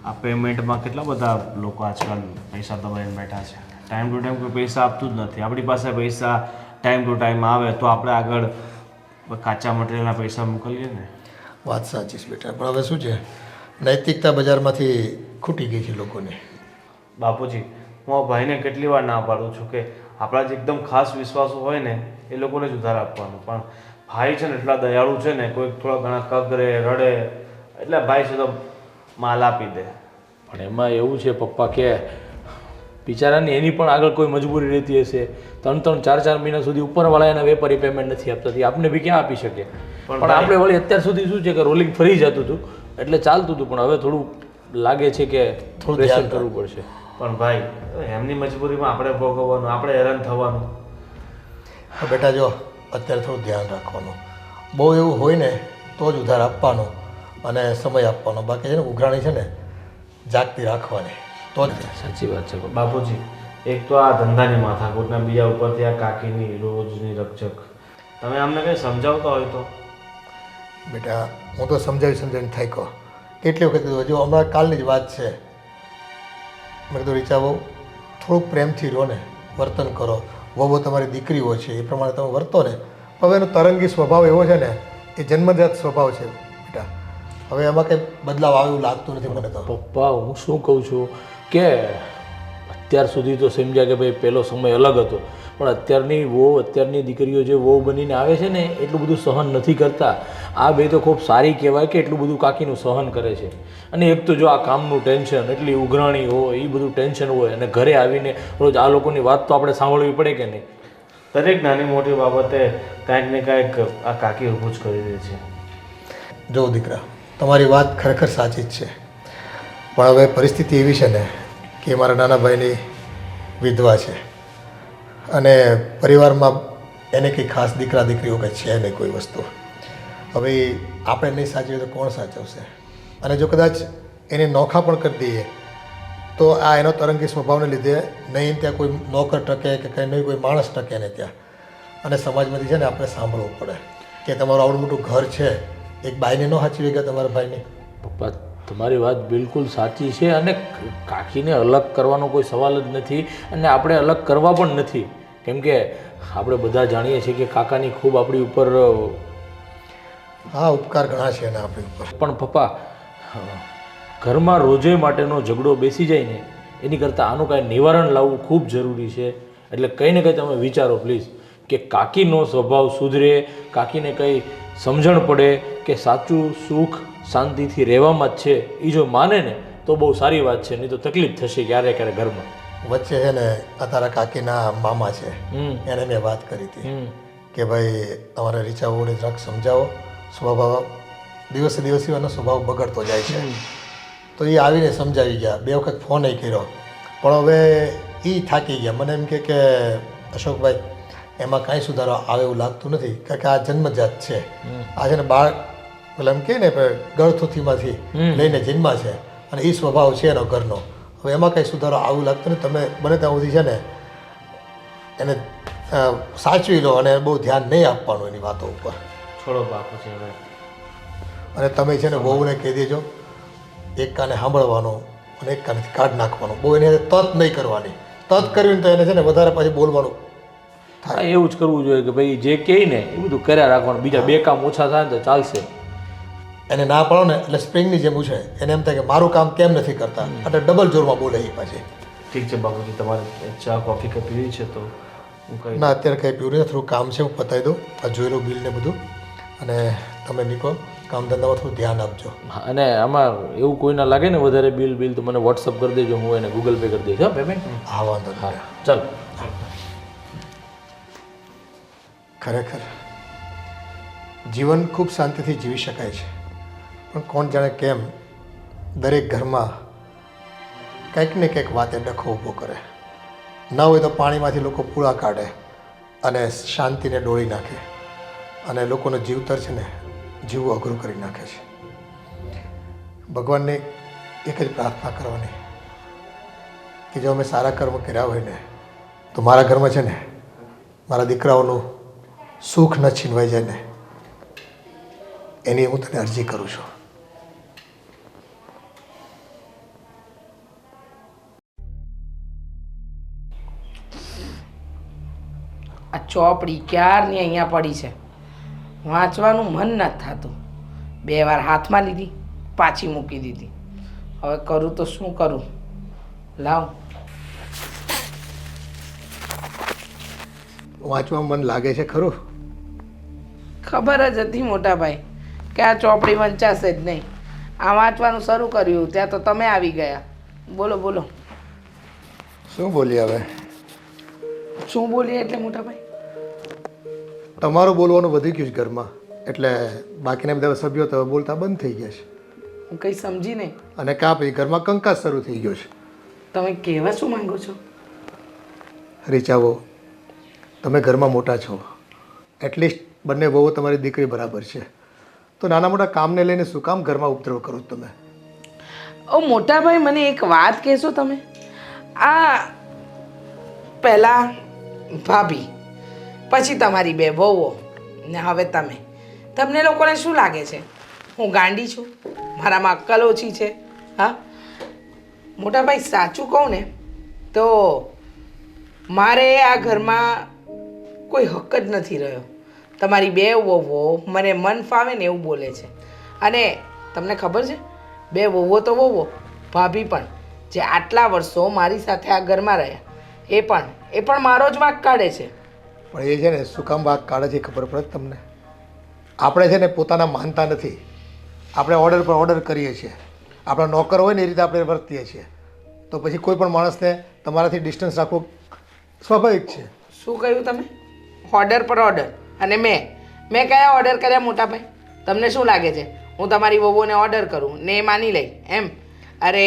આ પેમેન્ટમાં કેટલા બધા લોકો આજકાલ પૈસા દબાઈને બેઠા છે. ટાઈમ ટુ ટાઈમ કોઈ પૈસા આપતું જ નથી. આપણી પાસે પૈસા ટાઈમ ટુ ટાઈમ આવે તો આપણે આગળ કાચા મટીરિયલના પૈસા મોકલીએ ને. વાત સાચી છે બેટા, પણ હવે શું છે, નૈતિકતા બજારમાંથી ખૂટી ગઈ છે લોકોને. બાપુજી, હું આ ભાઈને કેટલી વાર ના પાડું છું કે આપણા જે એકદમ ખાસ વિશ્વાસો હોય ને એ લોકોને જ ઉધાર આપવાનું. પણ ભાઈ છે ને એટલા દયાળુ છે ને, કોઈક થોડા ઘણા કગરે રડે એટલે ભાઈ છે તો માલ આપી દે. પણ એમાં એવું છે પપ્પા કે બિચારાની એની પણ આગળ કોઈ મજબૂરી રહેતી હશે. 3-4 મહિના સુધી ઉપરવાળા એના વેપારી પેમેન્ટ નથી આપતા, આપણે બી ક્યાં આપી શકીએ? પણ આપણે વળી અત્યાર સુધી શું છે કે રોલિંગ ફરી જતું હતું એટલે ચાલતું હતું, પણ હવે થોડું લાગે છે કે થોડું પ્રેશર કરવું પડશે. પણ ભાઈ, એમની મજબૂરીમાં આપણે ભોગવવાનું, આપણે હેરાન થવાનું. બેટા જો, અત્યારે થોડું ધ્યાન રાખવાનું. બહુ એવું હોય ને તો જ ઉધાર આપવાનો અને સમય આપવાનો. બાકી છે ને ઉઘરાણી છે ને જાગતી રાખવાની તો જ. સાચી વાત છે બાપુજી, એક તો આ ધંધાની માથાકૂટ ને બીજા ઉપરથી આ કાકીની રોજની રકઝક. તમે અમને કંઈ સમજાવતા હોય તો. બેટા હું તો સમજાવીને થાક્યો. કેટલી વખત કીધું, જો હમણાં કાલની જ વાત છે. મેં કીધું રીચા બહુ થોડુંક પ્રેમથી રહો ને, વર્તન કરો. વહુ તમારી દીકરીઓ છે એ પ્રમાણે તમે વર્તો ને. હવે એનો તરંગી સ્વભાવ એવો છે ને, એ જન્મજાત સ્વભાવ છે બેટા. હવે એમાં કંઈ બદલાવ આવે એવું લાગતું નથી મને તો. પપ્પા, હું શું કહું છું કે અત્યાર સુધી તો સમજ્યા કે ભાઈ પહેલો સમય અલગ હતો, પણ અત્યારની વહુ, અત્યારની દીકરીઓ જે વહુ બનીને આવે છે ને એટલું બધું સહન નથી કરતા. આ બે તો ખૂબ સારી કહેવાય કે એટલું બધું કાકીનું સહન કરે છે. અને એક તો જો આ કામનું ટેન્શન, એટલી ઉઘરાણી હોય, એ બધું ટેન્શન હોય, અને ઘરે આવીને રોજ આ લોકોની વાત તો આપણે સાંભળવી પડે કે નહીં? દરેક નાની મોટી બાબતે કાંઈક ને કાંઈક આ કાકી ઊભું જ કરી દે છે. જો દીકરા, તમારી વાત ખરેખર સાચી જ છે, પણ હવે પરિસ્થિતિ એવી છે ને કે મારા નાના ભાઈની વિધવા છે અને પરિવારમાં એને કંઈ ખાસ દીકરા દીકરીઓ કંઈ છે નહીં કોઈ વસ્તુ. હવે આપણે નહીં સાચવીએ તો કોણ સાચવશે? અને જો કદાચ એને નોખા પણ કરી દઈએ તો આ એનો તરંગી સ્વભાવને લીધે નહીં ત્યાં કોઈ નોકર ટકે કે કંઈ નહીં કોઈ માણસ ટકે ને ત્યાં. અને સમાજમાંથી છે ને આપણે સાંભળવું પડે કે તમારું આવડું મોટું ઘર છે, એક બાઈને ન સાચવી ગયા તમારા ભાઈને. પપ્પા તમારી વાત બિલકુલ સાચી છે અને કાકીને અલગ કરવાનો કોઈ સવાલ જ નથી અને આપણે અલગ કરવા પણ નથી, કેમ કે આપણે બધા જાણીએ છીએ કે કાકાની ખૂબ આપણી ઉપર હા ઉપકાર ઘણા છે એના આપણી ઉપર. પણ પપ્પા ઘરમાં રોજે માટેનો ઝઘડો બેસી જાય ને એની કરતાં આનું કાંઈ નિવારણ લાવવું ખૂબ જરૂરી છે. એટલે કંઈ ને કંઈ તમે વિચારો પ્લીઝ કે કાકીનો સ્વભાવ સુધરે, કાકીને કંઈ સમજણ પડે કે સાચું સુખ શાંતિથી રહેવામાં જ છે, એ જો માને ને તો બહુ સારી વાત છે, નહીં તો તકલીફ થશે ક્યારે ક્યારે ઘરમાં. વચ્ચે છે ને આ તારા કાકીના મામા છે, એને મેં વાત કરી હતી કે ભાઈ તમારે રીચાઓને જરાક સમજાવો, સ્વભાવ દિવસે દિવસે એનો સ્વભાવ બગડતો જાય છે. તો એ આવીને સમજાવી ગયા, 2 વખત ફોન એ કર્યો, પણ હવે એ થાકી ગયા. મને એમ કે અશોકભાઈ એમાં કાંઈ સુધારો આવે એવું લાગતું નથી, કારણ કે આ જન્મજાત છે. આ છે ને બાળ પેલા એમ કહે ને ગળથુથીમાંથી લઈને જન્મા છે અને એ સ્વભાવ છે એનો ઘરનો. હવે એમાં કંઈ સુધારો આવું લાગતું નથી. તમે બને ત્યાં સુધી છે ને એને સાચવી લો અને બહુ ધ્યાન નહીં આપવાનું એની વાતો ઉપર. છોડો બાપુજી હવે. અને તમે છે ને વહુને કહી દેજો એક કાને સાંભળવાનું અને એક કાનેથી કાઢ નાખવાનું. બહુ એને તત નહીં કરવાની. તત કરવી તો એને છે ને વધારે પાછી બોલવાનું હા એવું જ કરવું જોઈએ કે ભાઈ જે કહે ને એ બધું કર્યા રાખવાનું, બીજા 2 કામ ઓછા થાય ને તો ચાલશે. એને ના પાડો ને એટલે સ્પ્રિંગની જેમ છે, એને એમ થાય કે મારું કામ કેમ નથી કરતા, એટલે ડબલ જોરમાં બોલે એ પાછી. ઠીક છે બાપુજી, તમારે ચા કોફી કે પીવી છે તો હું કંઈ ના અત્યારે કંઈ પીવું નથી, થોડું કામ છે હું પતાવી દઉં, આ જોઈ લઉં બિલ ને બધું, અને તમે નીકળો કામ ધંધામાં થોડું ધ્યાન આપજો. હા, અને આમાં એવું કોઈ ના લાગે ને વધારે બિલ તો મને વોટ્સઅપ કરી દેજો, હું એને ગૂગલ પે કરી દઈશ. હા પેમેન્ટ. હા વાંધો હા નહીં. ચાલો. ખરેખર જીવન ખૂબ શાંતિથી જીવી શકાય છે, પણ કોણ જાણે કેમ દરેક ઘરમાં કંઈક ને કંઈક વાતે ડખો ઊભો કરે. ન હોય તો પાણીમાંથી લોકો પૂળા કાઢે અને શાંતિને ડોળી નાખે અને લોકોનો જીવતર છે ને જીવવું અઘરું કરી નાખે છે. ભગવાનને એક જ પ્રાર્થના કરવાની કે જો અમે સારા કર્મ કર્યા હોય ને તો મારા ઘરમાં છે ને મારા દીકરાઓનું સુખ ન છીનવાઈ જાય ને એની હું તને અરજી કરું છું. આ ચોપડી ક્યારની અહીંયા પડી છે, વાંચવાનું મન નથી થતું. 2 વાર હાથમાં લીધી, પાછી મૂકી દીધી. હવે કરું તો શું કરું? લાવ. વાંચવામાં મન લાગે છે ખરું? ખબર જ હતી મોટા ભાઈ કે આ ચોપડી વંચાશે જ નહીં. આ વાંચવાનું શરૂ કર્યું ત્યાં તો તમે આવી ગયા. બોલો બોલો. શું બોલી હવે? શું બોલીએ એટલે મોટા ભાઈ? તમારું બોલવાનું વધી ગયું છે ઘરમાં, એટલે બાકીના બધા સભ્યો તો બોલતા બંધ થઈ ગયા છે. હું કંઈ સમજી નહીં. અને કાં પછી ઘરમાં કંકાસ શરૂ થઈ ગયો છે. તમે કહેવા શું માંગો છો? રીચાવો, તમે ઘરમાં મોટા છો, એટલીસ્ટ બંને વહુ તમારી દીકરી બરાબર છે, તો નાના મોટા કામને લઈને શું કામ ઘરમાં ઉપદ્રવ કરો છો તમે? ઓ મોટા ભાઈ, મને એક વાત કહેશો તમે? આ પહેલાં ભાભી, પછી તમારી 2 વહુઓ ને હવે તમે. તમને લોકોને શું લાગે છે હું ગાંડી છું? મારામાં અક્કલ ઓછી છે? હા મોટા ભાઈ, સાચું કહું ને તો મારે આ ઘરમાં કોઈ હક જ નથી રહ્યો. તમારી 2 વહુઓ મને મન ફાવે ને એવું બોલે છે. અને તમને ખબર છે, 2 વહુઓ તો વહુઓ, ભાભી પણ જે આટલા વર્ષો મારી સાથે આ ઘરમાં રહ્યા એ પણ મારો જ વાંક કાઢે છે. પણ એ છે ને શું કામ વાંક કાઢે છે ખબર પડે તમને? આપણે છે ને પોતાના માનતા નથી, આપણે ઓર્ડર પર ઓર્ડર કરીએ છીએ. આપણા નોકર હોય ને એ રીતે આપણે વર્તીએ છીએ, તો પછી કોઈ પણ માણસને તમારાથી ડિસ્ટન્સ રાખવું સ્વાભાવિક છે. શું કહ્યું તમે? ઓર્ડર પર ઓર્ડર. અને મેં કયા ઓર્ડર કર્યા મોટાભાઈ? તમને શું લાગે છે હું તમારી વહુઓને ઓર્ડર કરું ને એ માની લઈ એમ? અરે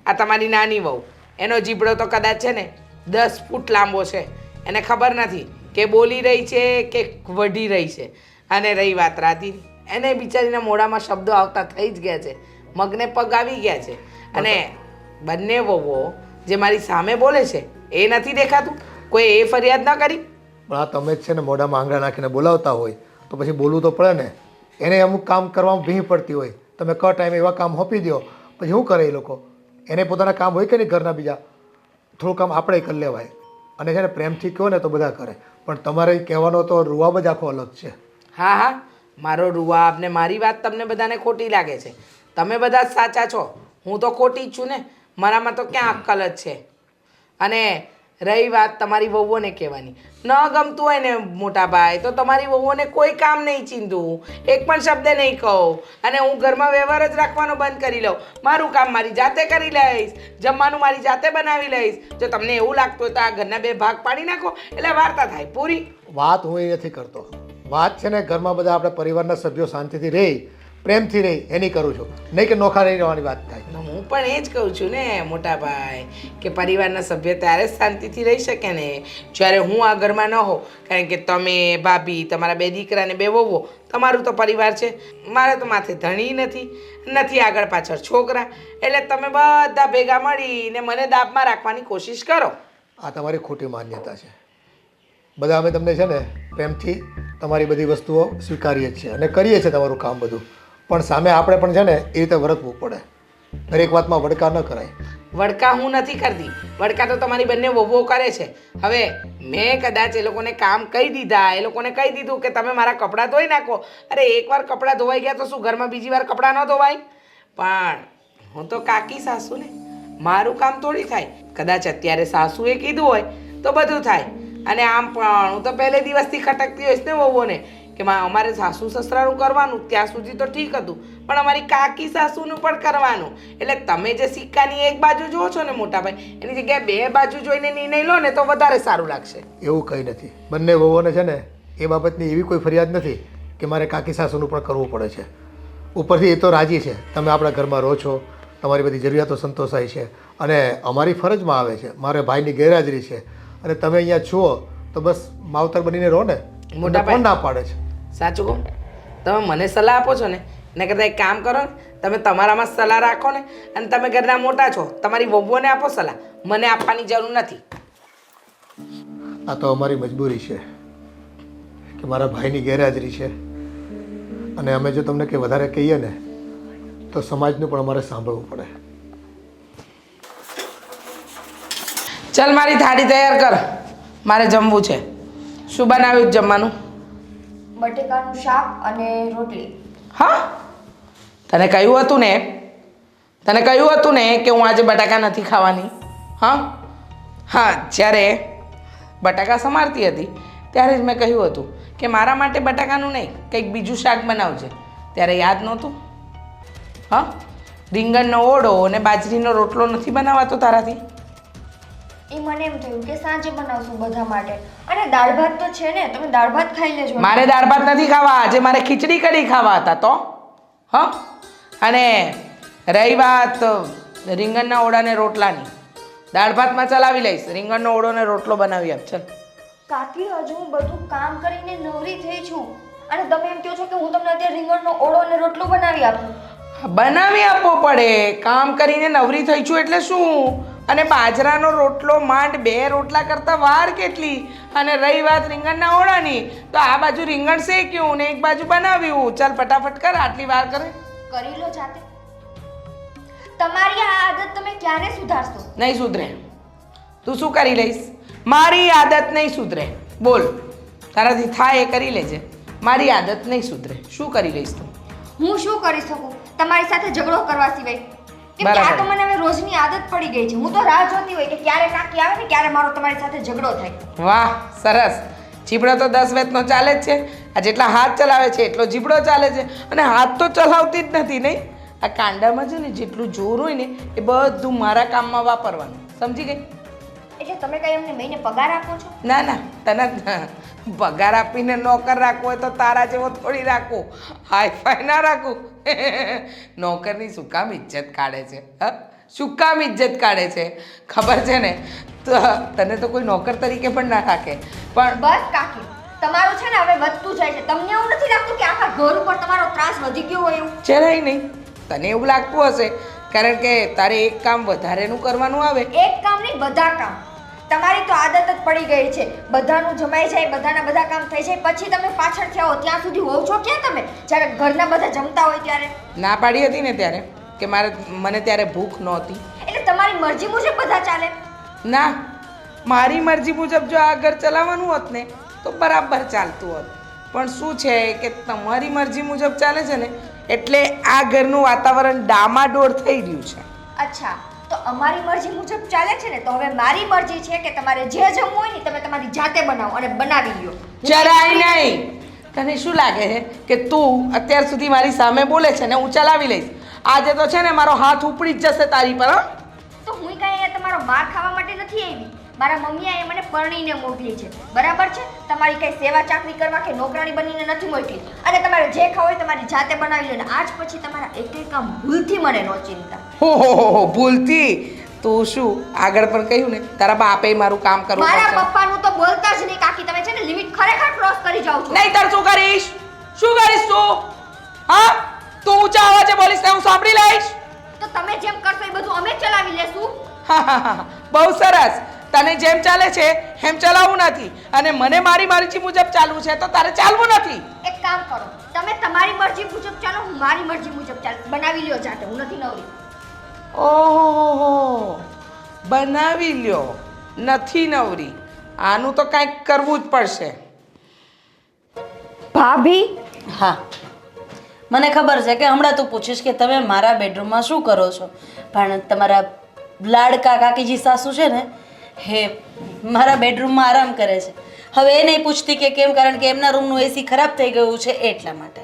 આ તમારી નાની વહુ, એનો જીબડો તો કદાચ છે ને 10 ફૂટ લાંબો છે. એને ખબર નથી કે બોલી રહી છે કે વઢી રહી છે. અને રહી વાત રાતીની, એને બિચારીના મોઢામાં શબ્દો આવતા થઈ જ ગયા છે, મગને પગ આવી ગયા છે. અને બંને વહુઓ જે મારી સામે બોલે છે એ નથી દેખાતું? કોઈ એ ફરિયાદ ન કરી? પણ આ તમે જ છે ને મોઢામાં આંગળા નાખીને બોલાવતા હોય તો પછી બોલવું તો પડે ને. એને અમુક કામ કરવામાં ભીહ પડતી હોય, તમે ક ટાઈમે એવા કામ સોંપી દો, પછી શું કરે એ લોકો? એને પોતાના કામ હોય કે નહીં ઘરના બીજા? થોડું કામ આપણે કરી લેવાય. અને છે ને પ્રેમથી કહો ને તો બધા કરે, પણ તમારે કહેવાનો તો રૂવાબ જ આખો અલગ છે. હા હા, મારો રૂવાબ ને મારી વાત તમને બધાને ખોટી લાગે છે. તમે બધા જ સાચા છો, હું તો ખોટી જ છું ને. મારામાં તો ક્યાં અક્કલ જ છે. અને રહી વાત તમારી વહુઓને કહેવાની, ન ગમતું હોય ને મોટા ભાઈ તો તમારી વહુઓને કોઈ કામ નહીં ચીંધું, એક પણ શબ્દ નહીં કહું. અને હું ઘરમાં વ્યવહાર જ રાખવાનો બંધ કરી લઉં. મારું કામ મારી જાતે કરી લઈશ, જમવાનું મારી જાતે બનાવી લઈશ. જો તમને એવું લાગતું હોય તો આ ઘરના 2 ભાગ પાડી નાખો એટલે વાર્તા થાય પૂરી. વાત હું એ નથી કરતો. વાત છે ને ઘરમાં બધા આપણા પરિવારના સભ્યો શાંતિથી રહે, પ્રેમથી રહે એની કરું છું, નહીં કે નોખા રહી રહેવાની વાત થાય. હું પણ એ જ કહું છું ને મોટા ભાઈ કે પરિવારના સભ્ય ત્યારે જ શાંતિથી રહી શકે ને જ્યારે હું આ ઘરમાં ન હોઉં. કારણ કે તમે, ભાભી, તમારા 2 દીકરા ને 2 વહુઓ, તમારું તો પરિવાર છે. મારે તો માથે ધણી નથી આગળ પાછળ છોકરા. એટલે તમે બધા ભેગા મળીને મને દાબમાં રાખવાની કોશિશ કરો. આ તમારી ખોટી માન્યતા છે. બધા અમે તમને છે ને પ્રેમથી તમારી બધી વસ્તુઓ સ્વીકારીએ છીએ અને કરીએ છીએ તમારું કામ બધું, પણ સામે આપણે પણ છે ને એ રીતે વર્તવું પડે. દરેક વાતમાં વડકા ન કરાય. વડકા હું નથી કરતી, વડકા તો તમારી બંને વહુઓ કરે છે. હવે મેં કદાચ એ લોકોને કામ કહી દીધા, એ લોકોને કહી દીધું કે તમે મારા કપડાં ધોઈ નાખો. અરે એકવાર કપડાં ધોવાઈ ગયા તો શું ઘરમાં બીજી વાર કપડાં ન ધોવાય? પણ હું તો કાકી સાસુ ને, મારું કામ થોડી થાય. કદાચ અત્યારે સાસુએ કીધું હોય તો બધું થાય. અને આમ પણ હું તો પહેલે દિવસથી ખટકતી હોઈશ ને વહુઓને કે અમારે સાસુ સસરાનું કરવાનું, ત્યાં સુધી તો ઠીક હતું, પણ અમારી કાકી સાસુનું પણ કરવાનું. એટલે તમે જે સિક્કાની એક બાજુ જુઓ છો ને મોટાભાઈ, એની જગ્યાએ 2 બાજુ જોઈને નિર્ણય લો ને તો વધારે સારું લાગશે. એવું કંઈ નથી. બંને વહુઓને છે ને એ બાબતની એવી કોઈ ફરિયાદ નથી કે મારે કાકી સાસુનું પણ કરવું પડે છે. ઉપરથી એ તો રાજી છે, તમે આપણા ઘરમાં રહો છો, તમારી બધી જરૂરિયાતો સંતોષાય છે અને અમારી ફરજમાં આવે છે. મારે ભાઈની ગેરહાજરી છે અને તમે અહીંયા છો તો બસ માવતર બનીને રહો ને. મોટા કોણ ના પાડે છે? સાચું કહું, તમે મને સલાહ આપો છો ને એના કરતાં એક કામ કરો ને, તમે તમારામાં સલાહ રાખો ને. અને તમે ઘરના મોટા છો, તમારી વહુઓને આપો સલાહ, મને આપવાની જરૂર નથી. આ તો અમારી મજબૂરી છે કે મારા ભાઈની ગેરહાજરી છે અને અમે જો તમને કંઈ વધારે કહીએ ને તો સમાજનું પણ અમારે સાંભળવું પડે. ચાલ મારી થાળી તૈયાર કર, મારે જમવું છે. શું બનાવ્યું જમવાનું? બટેકાનું શાક અને રોટલી. હા, તને કહ્યું હતું ને કે હું આજે બટાકા નથી ખાવાની? હા, જ્યારે બટાકા સમારતી હતી ત્યારે જ મેં કહ્યું હતું કે મારા માટે બટાકાનું નહીં કંઈક બીજું શાક બનાવજે. ત્યારે યાદ નહોતું? રીંગણનો ઓળો અને બાજરીનો રોટલો નથી બનાવાતો તારાથી? એ મને એમ થયું કે સાંજે બનાવશું બધા માટે. અને દાળ ભાત તો છે ને, તમે દાળ ભાત ખાઈ લેજો. મારે દાળ ભાત નથી ખાવા, આજે મારે ખીચડી કઢી ખાવા હતા તો. અને રહી વાત રીંગણના ઓળાને રોટલાની, દાળ ભાતમાં ચલાવી લઈશ, રીંગણનો ઓળો ને રોટલો બનાવી આપ. ચાલ કાકી, હજુ હું બધું કામ કરીને નવરી થઈ છું અને તમે એમ કહો છો કે હું તમને અત્યારે રીંગણનો ઓળો અને રોટલો બનાવી આપું? બનાવી આપવો પડે. કામ કરીને નવરી થઈ છું એટલે શું? અને બાજરાનો રોટલો માંડ 2 રોટલા કરતાં વાર કેટલી? અને રહી વાત રીંગણના ઓળાની તો આ બાજુ રીંગણ શેક્યું ને એક બાજુ બનાવ્યું. ચાલ ફટાફટ કર, આટલી વાર કરે. કરી લો જાતે. તમારી આ આદત તમે ક્યારે સુધારશો? નહીં સુધરે. તું શું કરી લઈશ? મારી આદત નહીં સુધરે. બોલ, તારાથી થાય એ કરી લેજે. મારી આદત નહીં સુધરે. શું કરી લઈશ તું? હું શું કરી શકું તમારી સાથે ઝઘડો કરવા સિવાય? કેમ કે આ તો મને હવે રોજની આદત પડી ગઈ છે. હું તો રાહ જોતી હોય કે ક્યારે કાકી આવે ને ક્યારે મારો તમારી સાથે ઝઘડો થાય. વાહ, સરસ. જીબડો તો 10 વેતનો ચાલે જ છે. આ જેટલા હાથ ચલાવે છે એટલો જીબડો ચાલે છે. અને હાથ તો ચલાવતી જ નથી નહીં. આ કાંડામાં છે ને જેટલું જોર હોય ને એ બધું મારા કામમાં વાપરવાનું. સમજી ગઈ? એટલે તમે કઈ અમને મહિને પગાર આપો છો? ના ના તને પગાર આપીને નોકર રાખવો હોય તો તારા જેવો થોડી રાખવું, હાઈફાઈ ના રાખવું. નોકરની શું કામ ઇજ્જત કાઢે છે? હ શું કામ ઇજ્જત કાઢે છે ખબર છે ને? તો તને તો કોઈ નોકર તરીકે પણ ના રાખે. પણ બસ કાકી, તમારું છે ને હવે વધતું જાય છે. તમને એવું નથી લાગતું કે આખા ઘર ઉપર તમારો ત્રાસ વધી ગયો હોય એવું? જરાય નહીં. તને એવું લાગતું હશે કારણ કે તારે એક કામ વધારેનું કરવાનું આવે. એક કામ નહીં, બધા કામ. તમારી તો આદત જ પડી ગઈ છે, બધાનું જમાઈ જાય, બધાના બધા કામ થઈ જાય, પછી તમે પાછળથી આવો ત્યાં સુધી હોવ છો ક્યાં તમે? જ્યારે ઘરના બધા જમતા હોય ત્યારે ના પાડી હતી ને ત્યારે કે મને ત્યારે ભૂખ નહોતી. એટલે તમારી મરજી મુજબ બધા ચાલે? ના, મારી મરજી મુજબ જો આ ઘર ચલાવવાનું હોત ને તો બરાબર ચાલતું હોત. પણ શું છે કે તમારી મરજી મુજબ ચાલે છે ને એટલે આ ઘરનું વાતાવરણ ડામાડોળ થઈ રહ્યું છે. અચ્છા, તો અમારી મરજી મુજબ ચાલે છે ને, તો હવે મારી મરજી છે કે તમારે જે જમવું હોય ને તમે તમારી જાતે બનાવો અને બનાવી લ્યો. જરાય નહીં. તને શું લાગે છે કે તું અત્યાર સુધી મારી સામે બોલે છે ને હું ચલાવી લઈશ? આજે તો છે ને મારો હાથ ઉપડી જ જશે તારી પર. તો હું કઈ અહીંયા તમારો માર ખાવા માટે નથી આવી. મારા મમ્મીએ અહીંયા મને પરણીને મોકલી છે, બરાબર છે? તમારી કઈ સેવા ચાકરી કરવા કે નોકરાણી બનીને નથી મોકલી. અને તમારે જે ખાવું હોય તમારી જાતે બનાવી લો. અને આજ પછી તમારા એક કામ ભૂલથી મને નો ચિંતા. હો ભૂલતી? તું શું આગળ પણ કહ્યું ને તારા બાપે મારું કામ કરવું મારા પડશે. પપ્પાનું તો બોલતા જ નહીં કાકી. તમે છે ને લિમિટ ખરેખર ક્રોસ કરી જાવ છો. નહીંતર શું કરીશ? શું કરીશ તું? હા, તું ઊંચા અવાજે બોલીશ ને હું સાંભળી લઈશ. તો તમે જેમ કરશો એ બધું અમે ચલાવી લેશું. હા, બહુ સરસ. તને જેમ ચાલે છે એમ ચલાવવું નથી અને મને મારી મરજી મુજબ ચાલવું છે તો તારે ચાલવું નથી. એક કામ કરો, તમે તમારી મરજી મુજબ ચાલો, હું મારી મરજી મુજબ ચાલ. બનાવી લ્યો જાતે, હું નથી નવરી. ઓહો, બનાવી લ્યો, નથી નવરી. આનું તો કાંઈક કરવું જ પડશે. ભાભી, હા, મને ખબર છે કે હમણાં તું પૂછીશ કે તમે મારા બેડરૂમમાં શું કરો છો, પણ તમારા લાડકા કાકીજી સાસુ છે ને હે મારા બેડરૂમમાં આરામ કરે છે. હવે એ નહીં પૂછતી કે કેમ, કારણ કે એમના રૂમનું એસી ખરાબ થઈ ગયું છે એટલા માટે.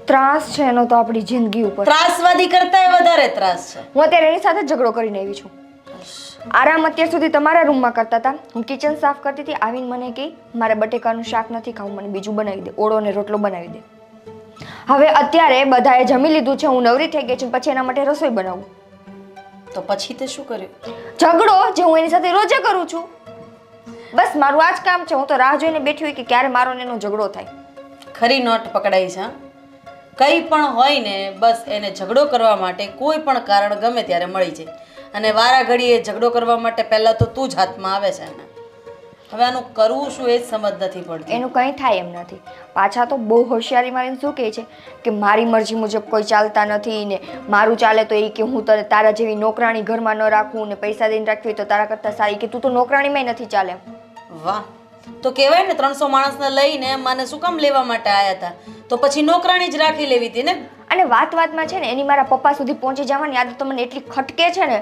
ત્રાસ છે એનો તો આપણી જિંદગી ઉપર. ત્રાસવાદી કરતાંય વધારે ત્રાસ છે. હું અત્યારે એની સાથે ઝઘડો કરીને આવી છું. આરામ અત્યાર સુધી તમારા રૂમમાં કરતા હતા, હું કિચન સાફ કરતી હતી, આવીને મને કહી મારે બટેકાનું શાક નથી ખાવું, મને બીજું બનાવી દે, ઓળો ને રોટલો બનાવી દે. હવે અત્યારે બધાએ જમી લીધું છે, હું નવરી થઈ ગઈ છું, પછી એના માટે રસોઈ બનાવું. તો પછી તે શું કર્યું? ઝઘડો જે હું એની સાથે રોજે કરું છું. બસ મારું આ જ કામ છે. હું તો રાહ જોઈને બેઠી હોય કે ક્યારે મારો ને એનો ઝઘડો થાય. ખરી નોટ પકડાઈ છે. કંઈ પણ હોય ને બસ એને ઝઘડો કરવા માટે કોઈ પણ કારણ ગમે ત્યારે મળી જાય અને વારા ઘડીએ ઝઘડો કરવા માટે પહેલાં તો તું જ હાથમાં આવે છે એને. હવે આનું કરવું શું એ જ સમજ નથી પડતી. એનું કંઈ થાય એમ નથી. પાછા તો બહુ હોશિયારી મારીને શું કહે છે કે મારી મરજી મુજબ કોઈ ચાલતા નથી ને મારું ચાલે તો એ કે હું તને તારા જેવી નોકરાણી ઘરમાં ન રાખું ને પૈસા દઈને રાખવી તો તારા કરતાં સારી કે તું તો નોકરાણીમાંય નથી ચાલે. વાહ, તો કહેવાય ને 300 માણસને લઈને મને શું કામ લેવા માટે આવ્યા હતા, તો પછી નોકરાણી જ રાખી લેવી હતી ને. અને વાતમાં છે ને એની મારા પપ્પા સુધી પહોંચી જવાની આદત તો મને એટલી ખટકે છે ને.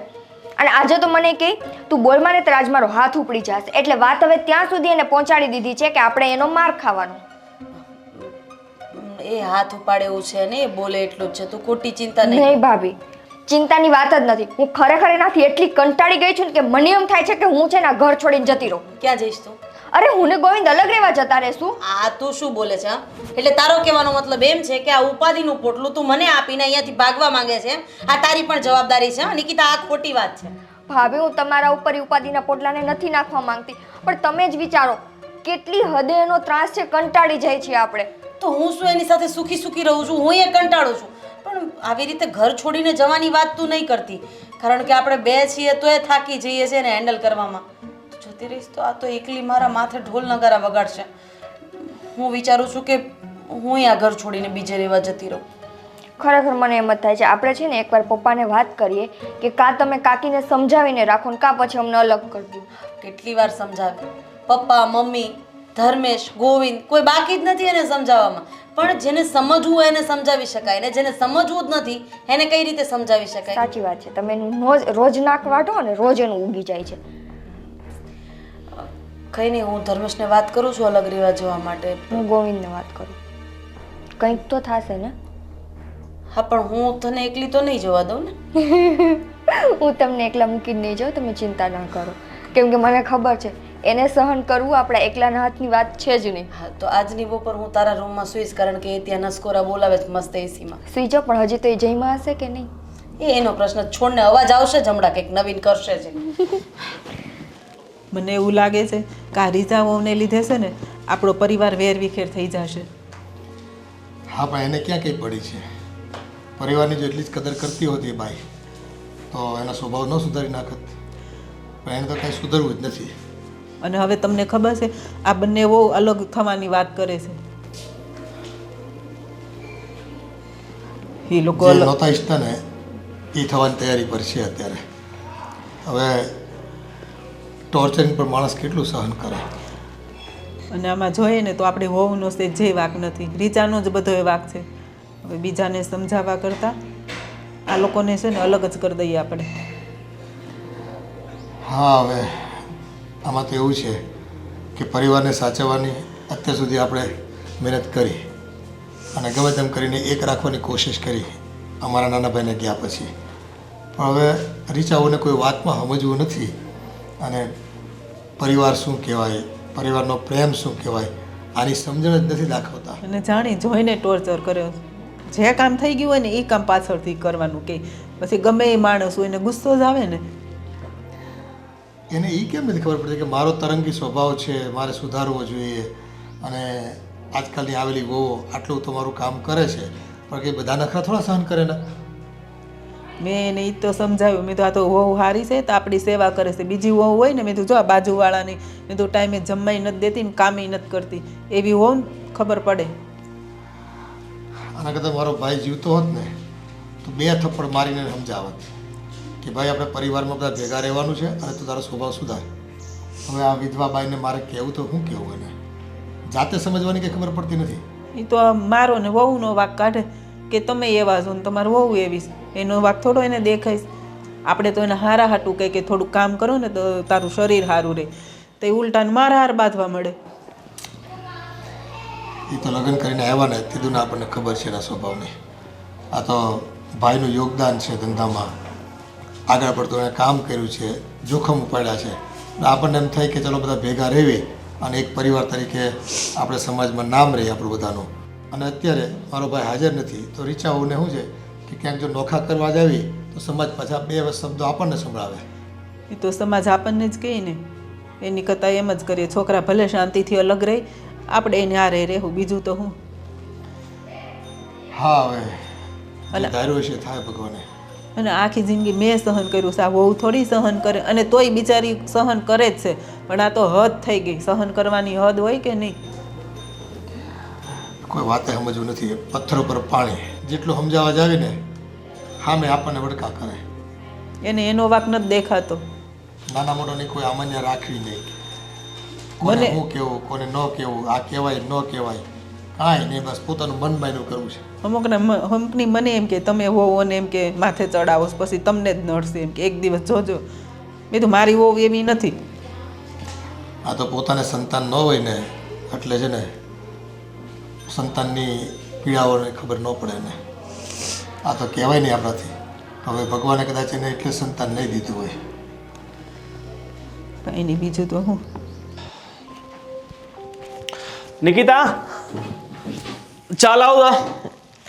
અને આજે તો મને કહે તું બોલમાં ને તો આજ મારો હાથ ઉપડી જશે. એટલે વાત હવે ત્યાં સુધી એને પહોંચાડી દીધી છે કે આપણે એનો માર ખાવાનો. એ હાથ ઉપાડે એવું છે ને એ બોલે એટલું જ છે, તું ખોટી ચિંતા નહીં. નહીં ભાભી, ચિંતાની વાત જ નથી. હું ખરેખર એનાથી એટલી કંટાળી ગઈ છું ને કે મને એમ થાય છે કે હું છે ને ઘર છોડીને જતી રહું. ક્યાં જઈશ તું? અરે હું ને ગોવિંદ અલગ રહેવા જતા રહેશું. આ તું શું બોલે છે? એટલે તારો કહેવાનો મતલબ એમ છે કે આ ઉપાધિનું પોટલું તું મને આપીને અહીંયાથી ભાગવા માંગે છે? આ તારી પણ જવાબદારી છે નિકિતા, આ ખોટી વાત છે. ભાભી, હું તમારા ઉપર ઉપાધિના પોટલાને નથી નાખવા માંગતી, પણ તમે જ વિચારો કેટલી હદે એનો ત્રાસ છે, કંટાળી જાય છે આપણે. તો હું શું એની સાથે સુખી સુખી રહું છું? હું એ કંટાળું છું, પણ આવી રીતે ઘર છોડીને જવાની વાત તું નહીં કરતી, કારણ કે આપણે બે છીએ તો એ થાકી જઈએ છીએ ને હેન્ડલ કરવામાં. જતી રહીશ તો આ તો એકલી મારા માથે ઢોલ નગારા વગાડશે. હું વિચારું છું કે હું આ ઘર છોડીને બીજે રહેવા જતી રહું. ખરેખર મને એમ જ થાય છે આપણે છે ને એકવાર પપ્પાને વાત કરીએ કે કાં તમે કાકીને સમજાવીને રાખો ને કાં પછી અમને અલગ કરી દો. કેટલી વાર સમજાવે, પપ્પા, મમ્મી, ધર્મેશ, ગોવિંદ, કોઈ બાકી જ નથી એને સમજાવવામાં. પણ જેને સમજવું હોય એને સમજાવી શકાય ને જેને સમજવું જ નથી એને કઈ રીતે સમજાવી શકાય? સાચી વાત છે. તમે એનું રોજ નાક વાટો ને રોજ એનું ઉગી જાય છે. કઈ નહીં, હું ધર્મેશને વાત કરું છું અલગ રહેવા જવા માટે. હું ગોવિંદને વાત કરું, કંઈક તો થશે ને. હા, પણ હું તને એકલી તો નહીં જવા દઉં ને. હું તમને એકલા મૂકીને નહીં જાઉં, તમે ચિંતા ના કરો. કેમ કે મને ખબર છે એને સહન કરવું આપણા એકલાના હાથની વાત છે જ નહીં. હા તો આજની બપોર હું તારા રૂમમાં સુઈશ, કારણ કે એ ત્યાં નસકોરા બોલાવે છે મસ્ત એસીમાં. સુઈ જાઓ, પણ હજી તો એ જઈમાં હશે કે નહીં? એ એનો પ્રશ્ન, છોડને અવાજ આવશે જ હમણાં, કંઈક નવીન કરશે જ. મને એવું લાગે છે કે આ રીઝાઓને લીધે છે ને આપણો પરિવાર વેરવિખેર થઈ જશે. હા પણ એને ક્યાં કંઈ પડી છે? પરિવારની જો એટલી જ કદર કરતી હોતી એ બાઈ તો એનો સ્વભાવ ન સુધારી નાખત. પણ એને તો કાંઈ સુધરવું જ નથી. અને હવે તમને ખબર છે આ બંને બહુ અલગ થવાની વાત કરે છે. એ લોકો જે નહોતા ઈચ્છતા ને એ થવાની તૈયારી પર છે અત્યારે. હવે ટોર્ચરિંગ પર માણસ કેટલું સહન કરે. અને આમાં જોઈએ ને તો આપણે વહુનો જે વાક નથી, રીચાનો જ બધો એ વાક છે. હવે બીજાને સમજાવવા કરતાં આ લોકોને છે ને અલગ જ કરી દઈએ આપણે. હા હવે આમાં તો એવું છે કે પરિવારને સાચવવાની અત્યાર સુધી આપણે મહેનત કરી અને ગમે તેમ કરીને એક રાખવાની કોશિશ કરી અમારા નાના ભાઈને ગયા પછી. પણ હવે રીચાઓને કોઈ વાતમાં સમજવું નથી અને પરિવાર શું કહેવાય, પરિવારનો પ્રેમ શું કહેવાય આની સમજણ જ નથી દાખવતા. અને જાણી જોઈને ટોર્ચર કર્યો. જે કામ થઈ ગયું હોય ને એ કામ પાછળથી કરવાનું કે પછી ગમે એ માણસ હોય એને ગુસ્સો જ આવે ને. એને એ કેમ નથી ખબર પડતી કે મારો તરંગી સ્વભાવ છે, મારે સુધારવો જોઈએ અને આજકાલની આવેલી વહુ આટલું તમારું કામ કરે છે પણ કે બધા નખરા થોડા સહન કરે ને. મેં એને એ તો સમજાવ્યું, મેં તો આ તો વહુ સારી છે તો આપણી સેવા કરે છે. બીજી વહુ હોય ને મેં તો જો આ બાજુવાળાની મેં તો ટાઈમે જમવાય નથી દેતી ને કામે નથી કરતી, એવી હોવ ને ખબર પડે. આના કરતાં મારો ભાઈ જીવતો હોત ને તો 2 થપ્પડ મારીને સમજાવત કે ભાઈ આપણે પરિવારમાં બધા ભેગા રહેવાનું છે અને તું તારો સ્વભાવ સુધાર. હવે આ વિધવા બાઈને મારે કહેવું તો શું કહેવું એને? જાતે સમજવાની કંઈ ખબર પડતી નથી. એ તો મારો ને વહુનો વાક કાઢે કે તમે એવા છો ને તમારું વહુ એવી છે. એનો વાક થોડો એને દેખાય. આપણે તો એને હારા હાટું કહે કે થોડું કામ કરો ને તો તારું શરીર સારું રહે, તો એ ઉલટાને મારા હાર બાંધવા મળે. એ તો લગ્ન કરીને આવ્યા ને કીધું ને આપણને ખબર છે એના સ્વભાવની. આ તો ભાઈનું યોગદાન છે ધંધામાં, આગળ પડતું એણે કામ કર્યું છે, જોખમ ઉપાડ્યા છે. આપણને એમ થાય કે ચલો બધા ભેગા રહેવી અને એક પરિવાર તરીકે આપણે સમાજમાં નામ રહે આપણું બધાનું. અને અત્યારે મારો ભાઈ હાજર નથી તો રીચાઓને શું છે કે ક્યાંક જો નોખા કરવા જ આવી તો સમાજ પાછા 2 શબ્દો આપણને સંભળાવે. એ તો સમાજ આપણને જ કહે ને, એની કરતાં એમ જ કરીએ છોકરા ભલે શાંતિથી અલગ રહે, આપણે એને હારે રહેવું, બીજું તો હું. હા હવે અને ધાર્યું છે થાય ભગવાને. અને આખી જિંદગી મેં સહન કર્યું છે, આ વહુ થોડી સહન કરે, અને તોય બિચારી સહન કરે જ છે. પણ આ તો હદ થઈ ગઈ. સહન કરવાની હદ હોય કે નહીં? કોઈ વાતે સમજવું નથી. પથ્થર ઉપર પાણી જેટલું સમજાવવા જાવી ને સામે આપણને વડકા કરે. એને એનો વાક નથી દેખાતો. નાના મોટાની કોઈ આમાન્ય રાખવી નહીં. કોને હું કેવું કોને ન કેવું, આ કહેવાય ન કહેવાય કાંઈ નહીં, બસ પોતાનું મન માયનું કરવું છે. અમુકની મને એમ કે તમે વહુ અને એમ કે માથે ચડાવો પછી તમને જ નડશે, એમ કે એક દિવસ જોજો. મેં તો મારી વહુ એવી નથી. આ તો પોતાને સંતાન ન હોય ને એટલે છે ને સંતાનની પીડાઓને ખબર ન પડે ને. આ તો કહેવાય નહીં આપણાથી. હવે ભગવાને કદાચ એને એટલે સંતાન નહીં દીધું હોય. કાંઈ નહીં, બીજું તો હું. નિકિતા ચાલ આવ.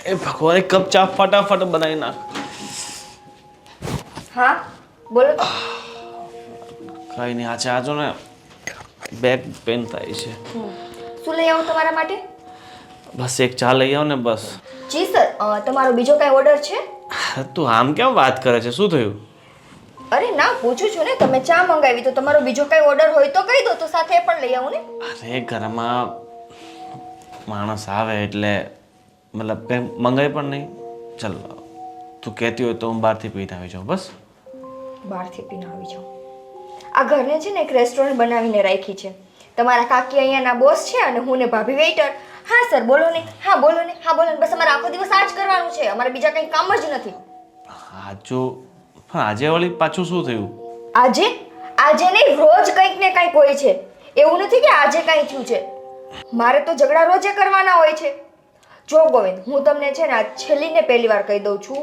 એ ભગવાન એક કપ ચા ફટાફટ બનાવી નાખ. હા બોલો. કઈ નહીં, આ ચા જો ને બેક પેન થાય છે. શું લઈ આવું તમારા માટે? બસ એક ચા લઈ આવ ને બસ. જી સર, તમારો બીજો કાંઈ ઓર્ડર છે? તું આમ કેમ વાત કરે છે? શું થયું? અરે ના, પૂછું છું ને. તમે ચા મંગાવી તો તમારો બીજો કાંઈ ઓર્ડર હોય તો કહી દો, તો સાથે પણ લઈ આવું ને. અરે ઘરમાં માણસ આવે એટલે મતલબ કંઈ મંગાવી પણ નહીં. ચાલ તું કહેતી હોય તો હું બહારથી પીને આવી જાઉં. બસ બહારથી પીને આવી જાઉં? આ ઘરને છે ને એક રેસ્ટોરન્ટ બનાવીને રાખી છે. તમારા કાકી અહીંયાના બોસ છે અને હું ને ભાભી વેઇટર. હા સર બોલો ને, હા બોલો ને, હા બોલો ને. બસ અમારે આખો દિવસ આ જ કરવાનું છે. અમારે બીજા કંઈ કામ જ નથી. સાચું. પણ આજે વળી પાછું શું થયું? આજે નહીં, રોજ કંઈક ને કંઈક હોય છે. એવું નથી કે આજે કંઈ થયું છે. મારે તો ઝઘડા રોજે કરવાના હોય છે. જો ગોવિંદ, હું તમને છે ને આ છેલ્લી ને પહેલી વાર કહી દઉં છું